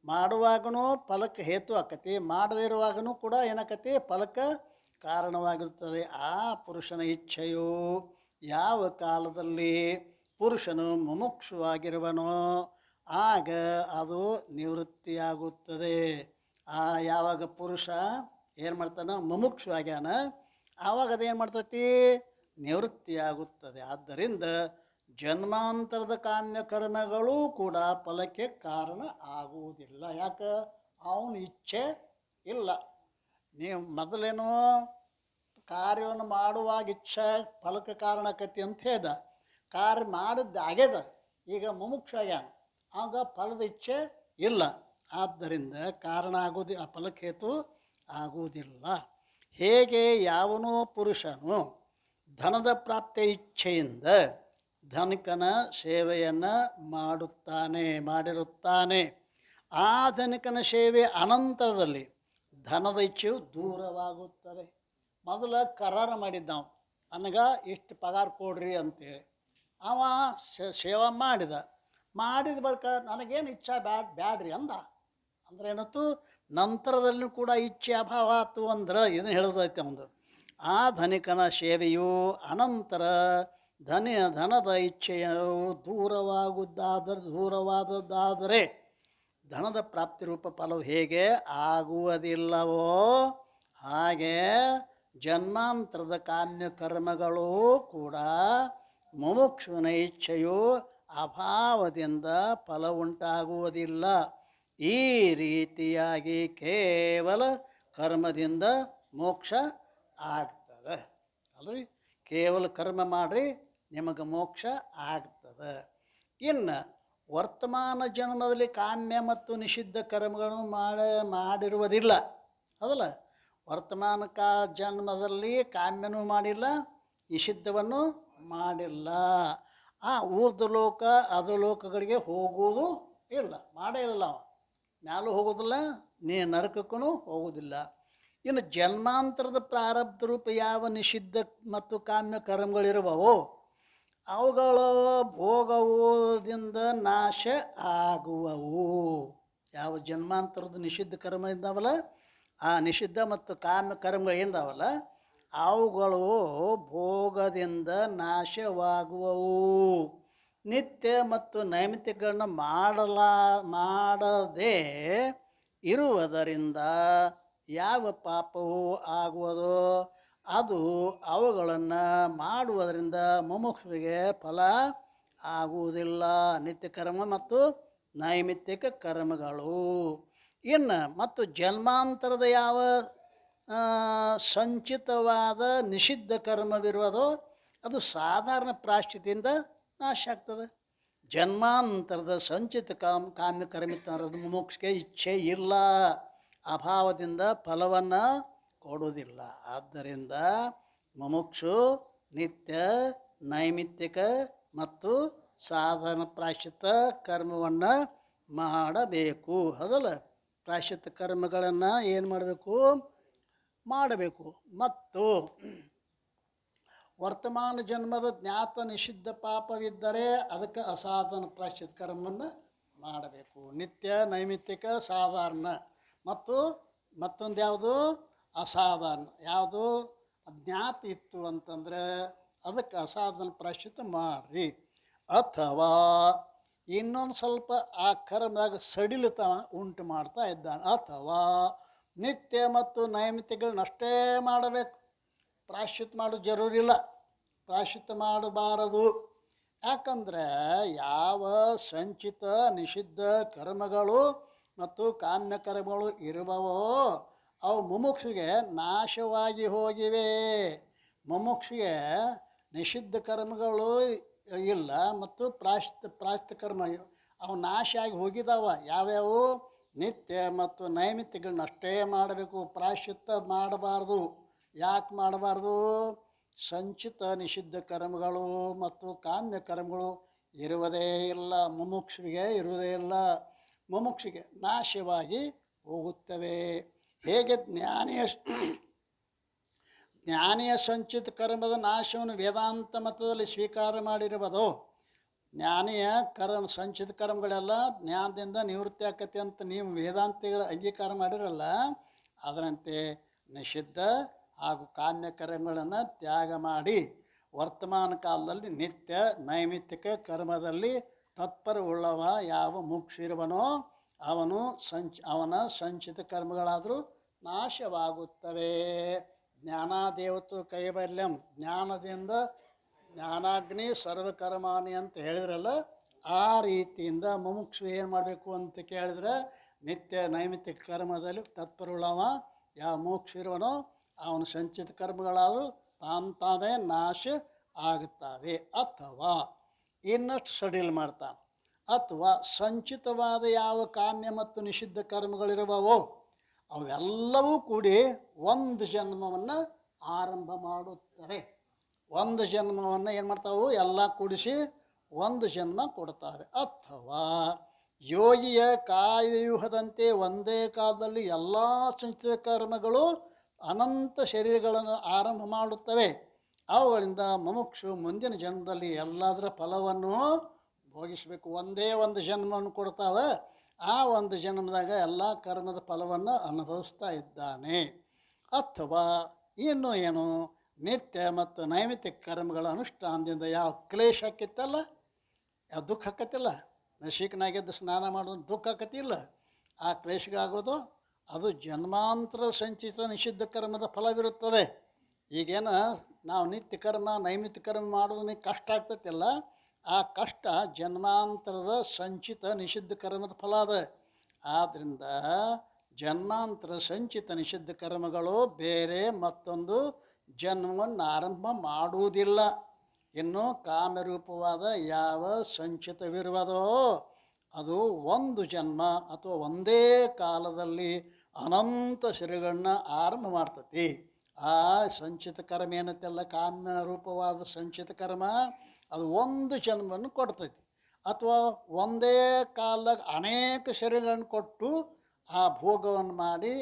ಮಾಡುವಾಗನೂ ಫಲಕ್ಕೆ ಹೇತು ಆಕತಿ, ಮಾಡದೇ ಇರುವಾಗನೂ ಕೂಡ ಏನಾಕತಿ ಫಲಕ್ಕೆ ಕಾರಣವಾಗಿರುತ್ತದೆ. ಆ ಪುರುಷನ ಇಚ್ಛೆಯು ಯಾವ ಕಾಲದಲ್ಲಿ ಪುರುಷನು ಮುಮುಕ್ಷುವಾಗಿರುವನೋ ಆಗ ಅದು ನಿವೃತ್ತಿಯಾಗುತ್ತದೆ. ಯಾವಾಗ ಪುರುಷ ಏನು ಮಾಡ್ತಾನೆ, ಮುಮುಕ್ಷು ಆಗ್ಯಾನ, ಆವಾಗ ಅದೇನು ಮಾಡ್ತೈತಿ, ನಿವೃತ್ತಿಯಾಗುತ್ತದೆ. ಆದ್ದರಿಂದ ಜನ್ಮಾಂತರದ ಕಾಮ್ಯ ಕರ್ಮಗಳೂ ಕೂಡ ಫಲಕ್ಕೆ ಕಾರಣ ಆಗುವುದಿಲ್ಲ. ಯಾಕೆ, ಅವನ ಇಚ್ಛೆ ಇಲ್ಲ. ನೀವು ಮೊದಲೇನೋ ಕಾರ್ಯವನ್ನು ಮಾಡುವಾಗ ಇಚ್ಛೆ ಫಲಕ್ಕೆ ಕಾರಣ ಆಕತಿ ಅಂತ ಹೇಳ್ದ. ಕಾರ್ಯ ಮಾಡಿದ್ದು ಆಗ್ಯದ, ಈಗ ಮುಮುಕ್ಷ ಆಗ್ಯಾನ, ಆಗ ಫಲದ ಇಚ್ಛೆ ಇಲ್ಲ. ಆದ್ದರಿಂದ ಕಾರಣ ಆಗುವುದಿಲ್ಲ, ಫಲಕ್ಕೆ ಹೇತು ಆಗುವುದಿಲ್ಲ. ಹೇಗೆ ಯಾವನೋ ಪುರುಷನು ಧನದ ಪ್ರಾಪ್ತಿಯ ಇಚ್ಛೆಯಿಂದ ಧನಿಕನ ಸೇವೆಯನ್ನು ಮಾಡಿರುತ್ತಾನೆ, ಆ ಧನಿಕನ ಸೇವೆ ಅನಂತರದಲ್ಲಿ ಧನದ ಇಚ್ಛೆಯು ದೂರವಾಗುತ್ತದೆ. ಮೊದಲ ಕರಾರ ಮಾಡಿದ್ದ, ನನಗೆ ಇಷ್ಟು ಪಗಾರ ಕೊಡ್ರಿ ಅಂತೇಳಿ. ಅವ ಸೇವೆ ಮಾಡಿದ ಬಳಿಕ ನನಗೇನು ಇಚ್ಛೆ ಬ್ಯಾಡ್ರಿ ಅಂದ. ಅಂದ್ರೆ ಏನತ್ತು, ನಂತರದಲ್ಲೂ ಕೂಡ ಇಚ್ಛೆ ಅಭಾವ ಆಯ್ತು ಅಂದ್ರೆ ಇದನ್ನು ಹೇಳೋದೈತೆ ಒಂದು. ಆ ಧನಿಕನ ಸೇವೆಯು ಅನಂತರ ಧನದ ಇಚ್ಛೆಯು ದೂರವಾದದ್ದಾದರೆ ಧನದ ಪ್ರಾಪ್ತಿ ರೂಪ ಫಲವು ಹೇಗೆ ಆಗುವುದಿಲ್ಲವೋ ಹಾಗೆ ಜನ್ಮಾಂತರದ ಕಾಮ್ಯ ಕರ್ಮಗಳೂ ಕೂಡ ಮುಮುಕ್ಷುವಿನ ಇಚ್ಛೆಯು ಅಭಾವದಿಂದ ಫಲ ಉಂಟಾಗುವುದಿಲ್ಲ. ಈ ರೀತಿಯಾಗಿ ಕೇವಲ ಕರ್ಮದಿಂದ ಮೋಕ್ಷ ಆಗ್ತದೆ ಅಲ್ರಿ. ಕೇವಲ ಕರ್ಮ ಮಾಡಿರಿ, ನಿಮಗೆ ಮೋಕ್ಷ ಆಗ್ತದೆ. ಇನ್ನು ವರ್ತಮಾನ ಜನ್ಮದಲ್ಲಿ ಕಾಮ್ಯ ಮತ್ತು ನಿಷಿದ್ಧ ಕರ್ಮಗಳನ್ನು ಮಾಡಿರುವುದಿಲ್ಲ ಅದಲ್ಲ. ವರ್ತಮಾನ ಜನ್ಮದಲ್ಲಿ ಕಾಮ್ಯನೂ ಮಾಡಿಲ್ಲ, ನಿಷಿದ್ಧವನ್ನು ಮಾಡಿಲ್ಲ. ಊರ್ಧ್ವಲೋಕ ಅಧೋಲೋಕಗಳಿಗೆ ಹೋಗುವುದು ಇಲ್ಲ, ಮಾಡೇ ಇಲ್ಲ. ಅವ ಮ್ಯಾಲೂ ಹೋಗೋದಿಲ್ಲ, ನರಕಕ್ಕೂ ಹೋಗೋದಿಲ್ಲ. ಇನ್ನು ಜನ್ಮಾಂತರದ ಪ್ರಾರಬ್ಧ ರೂಪ ಯಾವ ನಿಷಿದ್ಧ ಮತ್ತು ಕಾಮ್ಯ ಕರ್ಮಗಳಿರುವವೋ ಅವುಗಳ ಭೋಗದಿಂದ ನಾಶ ಆಗುವವು. ಯಾವ ಜನ್ಮಾಂತರದ ನಿಷಿದ್ಧ ಕರ್ಮ ಇದ್ದಾವಲ್ಲ, ಆ ನಿಷಿದ್ಧ ಮತ್ತು ಕಾಮ್ಯ ಕರ್ಮಗಳು ಏನಿದಾವಲ್ಲ ಅವುಗಳು ಭೋಗದಿಂದ ನಾಶವಾಗುವವು. ನಿತ್ಯ ಮತ್ತು ನೈಮಿತ್ತಿಕಗಳನ್ನ ಮಾಡದೇ ಇರುವುದರಿಂದ ಯಾವ ಪಾಪವು ಆಗುವುದೋ ಅದು ಅವುಗಳನ್ನು ಮಾಡುವುದರಿಂದ ಮುಮುಕ್ಷುವಿಗೆ ಫಲ ಆಗುವುದಿಲ್ಲ. ನಿತ್ಯ ಕರ್ಮ ಮತ್ತು ನೈಮಿತ್ತಿಕ ಕರ್ಮಗಳು. ಇನ್ನು ಮತ್ತು ಜನ್ಮಾಂತರದ ಯಾವ ಸಂಚಿತವಾದ ನಿಷಿದ್ಧ ಕರ್ಮವಿರುವುದೋ ಅದು ಸಾಧಾರಣ ಪ್ರಾಶ್ಚಿತ್ಯದಿಂದ ನಾಶ ಆಗ್ತದೆ. ಜನ್ಮಾಂತರದ ಸಂಚಿತ ಕಾಮ್ಯ ಕರ್ಮಿತನರದ ಮುಮುಕ್ಷಿಗೆ ಇಚ್ಛೆ ಇಲ್ಲ, ಅಭಾವದಿಂದ ಫಲವನ್ನು ಕೊಡುವುದಿಲ್ಲ. ಆದ್ದರಿಂದ ಮುಮುಕ್ಷು ನಿತ್ಯ ನೈಮಿತ್ತಿಕ ಮತ್ತು ಸಾಧನ ಪ್ರಾಶ್ಚಿತ ಕರ್ಮವನ್ನು ಮಾಡಬೇಕು ಅದಲ್ಲ. ಪ್ರಾಶ್ಚಿತ ಕರ್ಮಗಳನ್ನು ಏನು ಮಾಡಬೇಕು. ಮತ್ತು ವರ್ತಮಾನ ಜನ್ಮದ ಜ್ಞಾತ ನಿಷಿದ್ಧ ಪಾಪವಿದ್ದರೆ ಅದಕ್ಕೆ ಅಸಾಧನ ಪ್ರಾಶ್ಚಿತ ಕರ್ಮವನ್ನು ಮಾಡಬೇಕು. ನಿತ್ಯ ನೈಮಿತ್ತಿಕ ಸಾಧಾರಣ ಮತ್ತು ಮತ್ತೊಂದು ಯಾವುದು ಅಸಾಧಾರಣ. ಯಾವುದು ಅಜ್ಞಾತ ಇತ್ತು ಅಂತಂದರೆ ಅದಕ್ಕೆ ಅಸಾಧನ ಪ್ರಾಶ್ಚಿತ ಮಾಡಿರಿ. ಅಥವಾ ಇನ್ನೊಂದು ಸ್ವಲ್ಪ ಆ ಕರ್ಮದಾಗ ಸಡಿಲತನ ಉಂಟು ಮಾಡ್ತಾ ಇದ್ದಾನೆ. ಅಥವಾ ನಿತ್ಯ ಮತ್ತು ನೈಮಿತ್ತಿಗಳನ್ನಷ್ಟೇ ಮಾಡಬೇಕು, ಪ್ರಾಶ್ಚಿತ ಮಾಡೋದು ಜರೂರಿಲ್ಲ, ಪ್ರಾಶ್ಚಿತ ಮಾಡಬಾರದು. ಯಾಕಂದರೆ ಯಾವ ಸಂಚಿತ ನಿಷಿದ್ಧ ಕರ್ಮಗಳು ಮತ್ತು ಕಾಮ್ಯ ಕರ್ಮಗಳು ಇರುವವೋ ಅವು ಮುಮುಕ್ಷುಗೆ ನಾಶವಾಗಿ ಹೋಗಿವೆ. ಮುಮುಕ್ಷುಗೆ ನಿಷಿದ್ಧ ಕರ್ಮಗಳು ಇಲ್ಲ ಮತ್ತು ಪ್ರಾಯಶ್ಚಿತ್ತ ಕರ್ಮ ಅವು ನಾಶ ಆಗಿ ಹೋಗಿದಾವ. ಯಾವ್ಯಾವು? ನಿತ್ಯ ಮತ್ತು ನೈಮಿತ್ಯಗಳನ್ನಷ್ಟೇ ಮಾಡಬೇಕು, ಪ್ರಾಯಶ್ಚಿತ್ತ ಮಾಡಬಾರ್ದು. ಯಾಕೆ ಮಾಡಬಾರ್ದು? ಸಂಚಿತ ನಿಷಿದ್ಧ ಕರ್ಮಗಳು ಮತ್ತು ಕಾಮ್ಯ ಕರ್ಮಗಳು ಇರುವುದೇ ಇಲ್ಲ, ಮುಮುಕ್ಷುವಿಗೆ ಇರುವುದೇ ಇಲ್ಲ, ಮುಮುಕ್ಷಿಗೆ ನಾಶವಾಗಿ ಹೋಗುತ್ತವೆ. ಹೇಗೆ ಜ್ಞಾನಿಯ ಸಂಚಿತ ಕರ್ಮದ ನಾಶವನ್ನು ವೇದಾಂತ ಮತದಲ್ಲಿ ಸ್ವೀಕಾರ ಮಾಡಿರುವುದೋ, ಜ್ಞಾನಿಯ ಸಂಚಿತ ಕರ್ಮಗಳೆಲ್ಲ ಜ್ಞಾನದಿಂದ ನಿವೃತ್ತಿ ಆಕತಿ ಅಂತ ನೀವು ವೇದಾಂತಿಗಳ ಅಂಗೀಕಾರ ಮಾಡಿರಲ್ಲ, ಅದರಂತೆ ನಿಷಿದ್ಧ ಹಾಗೂ ಕಾಮ್ಯ ಕರ್ಮಗಳನ್ನು ತ್ಯಾಗ ಮಾಡಿ ವರ್ತಮಾನ ಕಾಲದಲ್ಲಿ ನಿತ್ಯ ನೈಮಿತ್ತಿಕ ಕರ್ಮದಲ್ಲಿ ತತ್ಪರವುಳ್ಳವ ಯಾವ ಮುಕ್ಷಿರುವನೋ ಅವನ ಸಂಚಿತ ಕರ್ಮಗಳಾದರೂ ನಾಶವಾಗುತ್ತವೆ. ಜ್ಞಾನಾದೇವತು ಕೈವಲ್ಯಂ, ಜ್ಞಾನದಿಂದ ಜ್ಞಾನಾಗ್ನಿ ಸರ್ವಕರ್ಮಾಣಿ ಅಂತ ಹೇಳಿದ್ರಲ್ಲ, ಆ ರೀತಿಯಿಂದ ಮುಮುಕ್ಷು ಏನು ಮಾಡಬೇಕು ಅಂತ ಕೇಳಿದ್ರೆ ನಿತ್ಯ ನೈಮಿತ್ತಿಕ ಕರ್ಮದಲ್ಲಿ ತತ್ಪರವುಳ್ಳವ ಯಾವ ಮೋಕ್ಷ ಇರುವನೋ ಅವನ ಸಂಚಿತ ಕರ್ಮಗಳಾದರೂ ತಾವೇ ನಾಶ ಆಗುತ್ತವೆ. ಅಥವಾ ಇನ್ನಷ್ಟು ಸಡಿಲ್ ಮಾಡ್ತಾನೆ, ಅಥವಾ ಸಂಚಿತವಾದ ಯಾವ ಕಾಮ್ಯ ಮತ್ತು ನಿಷಿದ್ಧ ಕರ್ಮಗಳಿರುವವೋ ಅವೆಲ್ಲವೂ ಕೂಡಿ ಒಂದು ಜನ್ಮವನ್ನು ಆರಂಭ ಮಾಡುತ್ತವೆ. ಒಂದು ಜನ್ಮವನ್ನು ಏನು ಮಾಡ್ತಾವೆ? ಎಲ್ಲ ಕೂಡಿಸಿ ಒಂದು ಜನ್ಮ ಕೊಡ್ತಾವೆ. ಅಥವಾ ಯೋಗಿಯ ಕಾಯವ್ಯೂಹದಂತೆ ಒಂದೇ ಕಾಲದಲ್ಲಿ ಎಲ್ಲ ಸಂಚಿತ ಕರ್ಮಗಳು ಅನಂತ ಶರೀರಗಳನ್ನು ಆರಂಭ ಮಾಡುತ್ತವೆ. ಅವುಗಳಿಂದ ಮುಮುಕ್ಷು ಮುಂದಿನ ಜನ್ಮದಲ್ಲಿ ಎಲ್ಲದರ ಫಲವನ್ನು ಭೋಗಿಸಬೇಕು. ಒಂದೇ ಒಂದು ಜನ್ಮವನ್ನು ಕೊಡ್ತಾವೆ, ಆ ಒಂದು ಜನ್ಮದಾಗ ಎಲ್ಲ ಕರ್ಮದ ಫಲವನ್ನು ಅನುಭವಿಸ್ತಾ ಇದ್ದಾನೆ. ಅಥವಾ ಇನ್ನು ಏನು? ನಿತ್ಯ ಮತ್ತು ನೈಮಿತ್ತಿಕ ಕರ್ಮಗಳ ಅನುಷ್ಠಾನದಿಂದ ಯಾವ ಕ್ಲೇಶ ಆಕೈತಲ್ಲ, ಯಾವ ದುಃಖ ಆಕತ್ತಿಲ್ಲ, ನಶೀಕನಾಗಿದ್ದು ಸ್ನಾನ ಮಾಡೋದು ದುಃಖ ಆಕತಿಲ್ಲ, ಆ ಕ್ಲೇಶಗಾಗೋದು ಅದು ಜನ್ಮಾಂತರ ಸಂಚಿತ ನಿಷಿದ್ಧ ಕರ್ಮದ ಫಲವಿರುತ್ತದೆ. ಈಗೇನು ನಾವು ನಿತ್ಯ ಕರ್ಮ ನೈಮಿತ್ಯ ಕರ್ಮ ಮಾಡೋದನ್ನ ಕಷ್ಟ ಆಗ್ತೈತಿಲ್ಲ, ಆ ಕಷ್ಟ ಜನ್ಮಾಂತರದ ಸಂಚಿತ ನಿಷಿದ್ಧ ಕರ್ಮದ ಫಲ ಅದ. ಆದ್ದರಿಂದ ಜನ್ಮಾಂತರ ಸಂಚಿತ ನಿಷಿದ್ಧ ಕರ್ಮಗಳು ಬೇರೆ ಮತ್ತೊಂದು ಜನ್ಮವನ್ನು ಆರಂಭ ಮಾಡುವುದಿಲ್ಲ. ಇನ್ನು ಕಾಮ್ಯರೂಪವಾದ ಯಾವ ಸಂಚಿತವಿರುವುದೋ ಅದು ಒಂದು ಜನ್ಮ ಅಥವಾ ಒಂದೇ ಕಾಲದಲ್ಲಿ ಅನಂತ ಶರೀರಗಳನ್ನ ಆರಂಭ ಮಾಡ್ತತಿ. ಆ ಸಂಚಿತ ಕರ್ಮ ಏನತ್ತೆಲ್ಲ ಕಾಮ್ಯ ರೂಪವಾದ ಸಂಚಿತ ಕರ್ಮ ಅದು ಒಂದು ಜನ್ಮವನ್ನು ಕೊಡ್ತೈತಿ. ಅಥವಾ ಒಂದೇ ಕಾಲದಾಗ ಅನೇಕ ಶರೀರಗಳನ್ನು ಕೊಟ್ಟು ಆ ಭೋಗವನ್ನು ಮಾಡಿ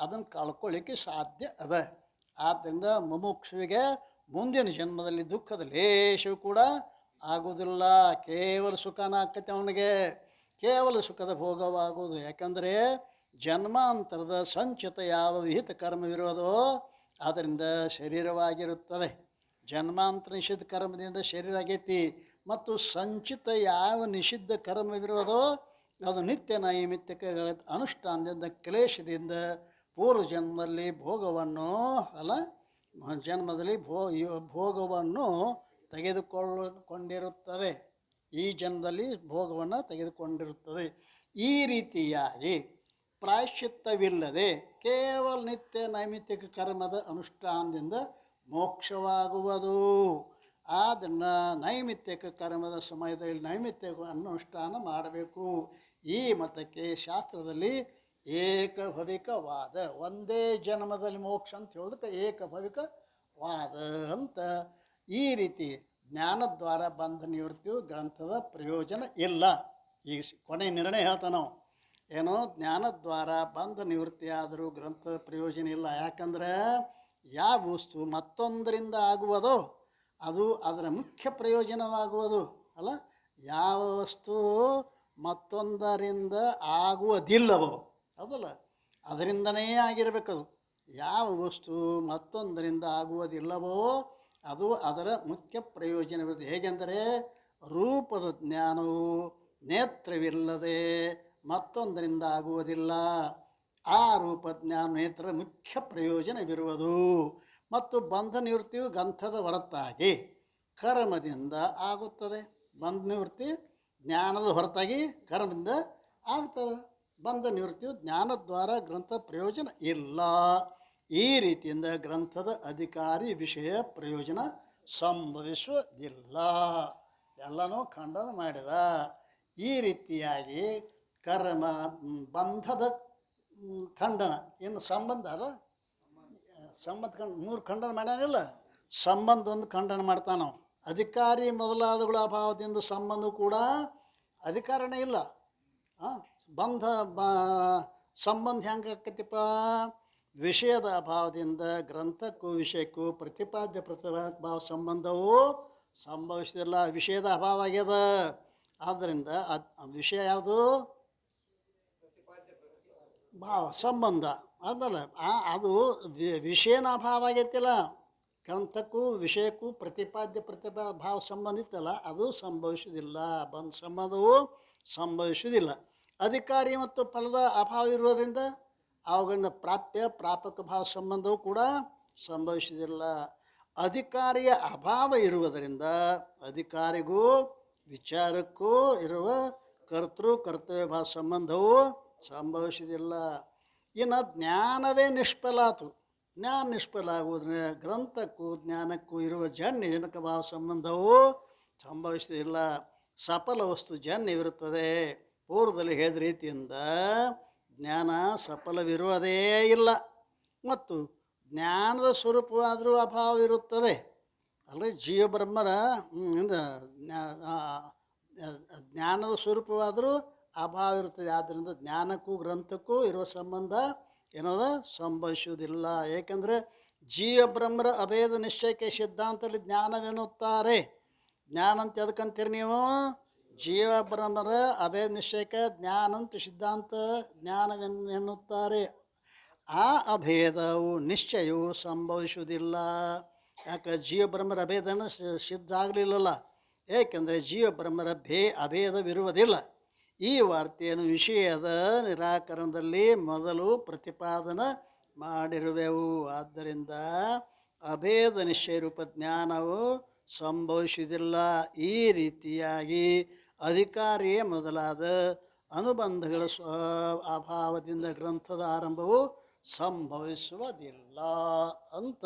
ಅದನ್ನು ಕಳ್ಕೊಳ್ಳಿಕ್ಕೆ ಸಾಧ್ಯ ಅದ. ಆದ್ದರಿಂದ ಮುಮುಕ್ಷುವಿಗೆ ಮುಂದಿನ ಜನ್ಮದಲ್ಲಿ ದುಃಖದ ಲೇಷವು ಕೂಡ ಆಗುವುದಿಲ್ಲ, ಕೇವಲ ಸುಖನ ಆಕತ್ತೆ. ಅವನಿಗೆ ಕೇವಲ ಸುಖದ ಭೋಗವಾಗುವುದು. ಯಾಕಂದರೆ ಜನ್ಮಾಂತರದ ಸಂಚಿತ ಯಾವ ವಿಹಿತ ಕರ್ಮವಿರೋದೋ ಅದರಿಂದ ಶರೀರವಾಗಿರುತ್ತದೆ. ಜನ್ಮಾಂತರ ನಿಷಿದ್ಧ ಕರ್ಮದಿಂದ ಶರೀರ ಆಗೈತಿ. ಮತ್ತು ಸಂಚಿತ ಯಾವ ನಿಷಿದ್ಧ ಕರ್ಮವಿರೋದೋ ಅದು ನಿತ್ಯ ನೈಮಿತ್ತಿಕಗಳ ಅನುಷ್ಠಾನದಿಂದ ಕ್ಲೇಶದಿಂದ ಪೂರ್ವ ಜನ್ಮದಲ್ಲಿ ಭೋಗವನ್ನು ತೆಗೆದುಕೊಂಡಿರುತ್ತದೆ. ಈ ಜನ್ಮದಲ್ಲಿ ಭೋಗವನ್ನು ತೆಗೆದುಕೊಂಡಿರುತ್ತದೆ. ಈ ರೀತಿಯಾಗಿ ಪ್ರಾಯಶ್ಚಿತ್ತವಿಲ್ಲದೆ ಕೇವಲ ನಿತ್ಯ ನೈಮಿತ್ತಿಕ ಕರ್ಮದ ಅನುಷ್ಠಾನದಿಂದ ಮೋಕ್ಷವಾಗುವುದು. ಅದನ್ನು ನೈಮಿತ್ತಿಕ ಕರ್ಮದ ಸಮಯದಲ್ಲಿ ನೈಮಿತ್ತಿಕ ಅನುಷ್ಠಾನ ಮಾಡಬೇಕು. ಈ ಮತಕ್ಕೆ ಶಾಸ್ತ್ರದಲ್ಲಿ ಏಕಭವಿಕವಾದ, ಒಂದೇ ಜನ್ಮದಲ್ಲಿ ಮೋಕ್ಷ ಅಂತ ಹೇಳೋದಕ್ಕೆ ಏಕಭವಿಕವಾದ ಅಂತ. ಈ ರೀತಿ ಜ್ಞಾನದ್ವಾರ ಬಂಧ ನಿವೃತ್ತಿಯು ಗ್ರಂಥದ ಪ್ರಯೋಜನ ಇಲ್ಲ. ಈಗ ಕೊನೆ ನಿರ್ಣಯ ಹೇಳ್ತಾನೆ ನಾವು, ಏನೋ ಜ್ಞಾನದ್ವಾರ ಬಂಧ ನಿವೃತ್ತಿ ಆದರೂ ಗ್ರಂಥದ ಪ್ರಯೋಜನ ಇಲ್ಲ. ಯಾಕಂದ್ರೆ ಯಾವ ವಸ್ತು ಮತ್ತೊಂದರಿಂದ ಆಗುವುದೋ ಅದು ಅದರ ಮುಖ್ಯ ಪ್ರಯೋಜನವಾಗುವುದು ಅಲ್ಲ. ಯಾವ ವಸ್ತು ಮತ್ತೊಂದರಿಂದ ಆಗುವುದಿಲ್ಲವೋ ಅದಲ್ಲ, ಅದರಿಂದನೇ ಆಗಿರಬೇಕದು. ಯಾವ ವಸ್ತು ಮತ್ತೊಂದರಿಂದ ಆಗುವುದಿಲ್ಲವೋ ಅದು ಅದರ ಮುಖ್ಯ ಪ್ರಯೋಜನವಿರುತ್ತೆ. ಹೇಗೆಂದರೆ ರೂಪದ ಜ್ಞಾನವು ನೇತ್ರವಿಲ್ಲದೆ ಮತ್ತೊಂದರಿಂದ ಆಗುವುದಿಲ್ಲ. ಆ ರೂಪ ಜ್ಞಾನ ನೇತ್ರ ಮುಖ್ಯ ಪ್ರಯೋಜನವಿರುವುದು. ಮತ್ತು ಬಂಧ ನಿವೃತ್ತಿಯು ಗ್ರಂಥದ ಹೊರತಾಗಿ ಕರ್ಮದಿಂದ ಆಗುತ್ತದೆ. ಬಂಧ ನಿವೃತ್ತಿ ಜ್ಞಾನದ ಹೊರತಾಗಿ ಕರ್ಮದಿಂದ ಆಗ್ತದೆ. ಬಂಧ ನಿವೃತ್ತಿಯು ಜ್ಞಾನದ್ವಾರ ಗ್ರಂಥ ಪ್ರಯೋಜನ ಇಲ್ಲ. ಈ ರೀತಿಯಿಂದ ಗ್ರಂಥದ ಅಧಿಕಾರಿ ವಿಷಯ ಪ್ರಯೋಜನ ಸಂಭವಿಸುವುದಿಲ್ಲ. ಎಲ್ಲನೂ ಖಂಡನ ಮಾಡಿದ. ಈ ರೀತಿಯಾಗಿ ಕರ್ಮ ಬಂಧದ ಖಂಡನ, ಇನ್ನು ಸಂಬಂಧ ಅಲ್ಲ, ಸಂಬಂಧ ಮೂರು ಖಂಡನ ಮಾಡ್ಯಾನಿಲ್ಲ, ಸಂಬಂಧ ಒಂದು ಖಂಡನ ಮಾಡ್ತಾನೆ ನಾವು. ಅಧಿಕಾರಿ ಮೊದಲಾದಗಳ ಅಭಾವದಿಂದ ಸಂಬಂಧ ಕೂಡ ಅಧಿಕಾರನೇ ಇಲ್ಲ. ಬಂಧ ಸಂಬಂಧ ಹೆಂಗೆ ಆಕೈತಿಪ್ಪ? ವಿಷಯದ ಅಭಾವದಿಂದ ಗ್ರಂಥಕ್ಕೂ ವಿಷಯಕ್ಕೂ ಪ್ರತಿಪಾದ್ಯ ಪ್ರತಿಭಾವ ಸಂಬಂಧವು ಸಂಭವಿಸಲಿಲ್ಲ. ವಿಷಯದ ಅಭಾವ ಆಗ್ಯದ. ಆದ್ದರಿಂದ ವಿಷಯ ಯಾವುದು? ಭಾವ ಸಂಬಂಧ ಅದಲ್ಲ. ಅದು ವಿಷಯನ ಅಭಾವ ಆಗೈತಿಲ್ಲ. ಗ್ರಂಥಕ್ಕೂ ವಿಷಯಕ್ಕೂ ಪ್ರತಿಪಾದ್ಯ ಭಾವ ಸಂಬಂಧ ಇತ್ತಲ್ಲ, ಅದು ಸಂಭವಿಸುವುದಿಲ್ಲ. ಬಂದ ಸಂಬಂಧವು ಸಂಭವಿಸುವುದಿಲ್ಲ. ಅಧಿಕಾರಿ ಮತ್ತು ಫಲದ ಅಭಾವ ಇರುವುದರಿಂದ ಅವುಗಳಿಂದ ಪ್ರಾಪ್ಯ ಪ್ರಾಪಕ ಭಾವ ಸಂಬಂಧವು ಕೂಡ ಸಂಭವಿಸುವುದಿಲ್ಲ. ಅಧಿಕಾರಿಯ ಅಭಾವ ಇರುವುದರಿಂದ ಅಧಿಕಾರಿಗೂ ವಿಚಾರಕ್ಕೂ ಇರುವ ಕರ್ತೃ ಕರ್ತವ್ಯ ಭಾವ ಸಂಬಂಧವು ಸಂಭವಿಸುವುದಿಲ್ಲ. ಇನ್ನು ಜ್ಞಾನವೇ ನಿಷ್ಫಲ ಆತು. ಜ್ಞಾನ ನಿಷ್ಫಲ ಆಗುವುದರಿಂದ ಗ್ರಂಥಕ್ಕೂ ಜ್ಞಾನಕ್ಕೂ ಇರುವ ಜನ್ಯಜನಕ ಭಾವ ಸಂಬಂಧವು ಸಂಭವಿಸುವುದಿಲ್ಲ. ಸಫಲ ವಸ್ತು ಜನ್ಯವಿರುತ್ತದೆ. ಪೂರ್ವದಲ್ಲಿ ಹೇಳಿದ ರೀತಿಯಿಂದ ಜ್ಞಾನ ಸಫಲವಿರುವುದೇ ಇಲ್ಲ. ಮತ್ತು ಜ್ಞಾನದ ಸ್ವರೂಪವಾದರೂ ಅಭಾವವಿರುತ್ತದೆ. ಅಲ್ಲದೆ ಜೀವ ಬ್ರಹ್ಮರ ಜ್ಞಾನದ ಸ್ವರೂಪವಾದರೂ ಅಭಾವ ಇರುತ್ತದೆ. ಆದ್ದರಿಂದ ಜ್ಞಾನಕ್ಕೂ ಗ್ರಂಥಕ್ಕೂ ಇರುವ ಸಂಬಂಧ ಏನದ ಸಂಭವಿಸುವುದಿಲ್ಲ. ಏಕೆಂದರೆ ಜೀವ ಬ್ರಹ್ಮರ ಅಭೇದ ನಿಶ್ಚಯಕ್ಕೆ ಸಿದ್ಧಾಂತದಲ್ಲಿ ಜ್ಞಾನವೆನ್ನುತ್ತಾರೆ. ಜ್ಞಾನ ಅಂತ ಎದಕ್ಕಂತೀರಿ ನೀವು? ಜೀವ ಬ್ರಹ್ಮರ ಅಭೇದ ನಿಶ್ಚಯಕ್ಕೆ ಜ್ಞಾನಂತ ಸಿದ್ಧಾಂತ ಜ್ಞಾನವೆನ್ನುತ್ತಾರೆ. ಆ ಅಭೇದವು ನಿಶ್ಚಯವು ಸಂಭವಿಸುವುದಿಲ್ಲ. ಯಾಕೆ? ಜೀವ ಬ್ರಹ್ಮರ ಅಭೇದನ ಸಿದ್ಧ ಆಗಲಿಲ್ಲಲ್ಲ. ಏಕೆಂದರೆ ಜೀವ ಬ್ರಹ್ಮರ ಅಭೇದವಿರುವುದಿಲ್ಲ. ಈ ವಾರ್ತೆಯನ್ನು ವಿಷಯದ ನಿರಾಕರಣದಲ್ಲಿ ಮೊದಲು ಪ್ರತಿಪಾದನ ಮಾಡಿರುವೆವು. ಆದ್ದರಿಂದ ಅಭೇದ ನಿಶ್ಚಯ ರೂಪ ಜ್ಞಾನವು ಸಂಭವಿಸುವುದಿಲ್ಲ. ಈ ರೀತಿಯಾಗಿ ಅಧಿಕಾರಿಯೇ ಮೊದಲಾದ ಅನುಬಂಧಗಳ ಅಭಾವದಿಂದ ಗ್ರಂಥದ ಆರಂಭವು ಸಂಭವಿಸುವುದಿಲ್ಲ ಅಂತ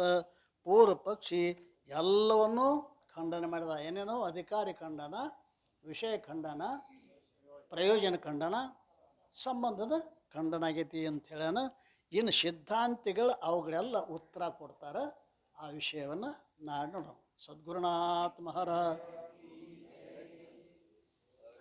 ಪೂರ್ವ ಪಕ್ಷಿ ಎಲ್ಲವನ್ನೂ ಖಂಡನೆ ಮಾಡಿದ. ಏನೇನೋ ಅಧಿಕಾರಿ ಖಂಡನ, ವಿಷಯ ಖಂಡನ, ಪ್ರಯೋಜನ ಖಂಡನ, ಸಂಬಂಧದ ಖಂಡನ ಆಗೈತಿ ಅಂತ ಹೇಳ್ಯಾನ. ಇನ್ನು ಸಿದ್ಧಾಂತಿಗಳು ಅವುಗಳೆಲ್ಲ ಉತ್ತರ ಕೊಡ್ತಾರೆ. ಆ ವಿಷಯವನ್ನು ನಾಳೆ ನೋಡೋಣ. ಸದ್ಗುರುನಾಥ ಮಹಾರಾಜ್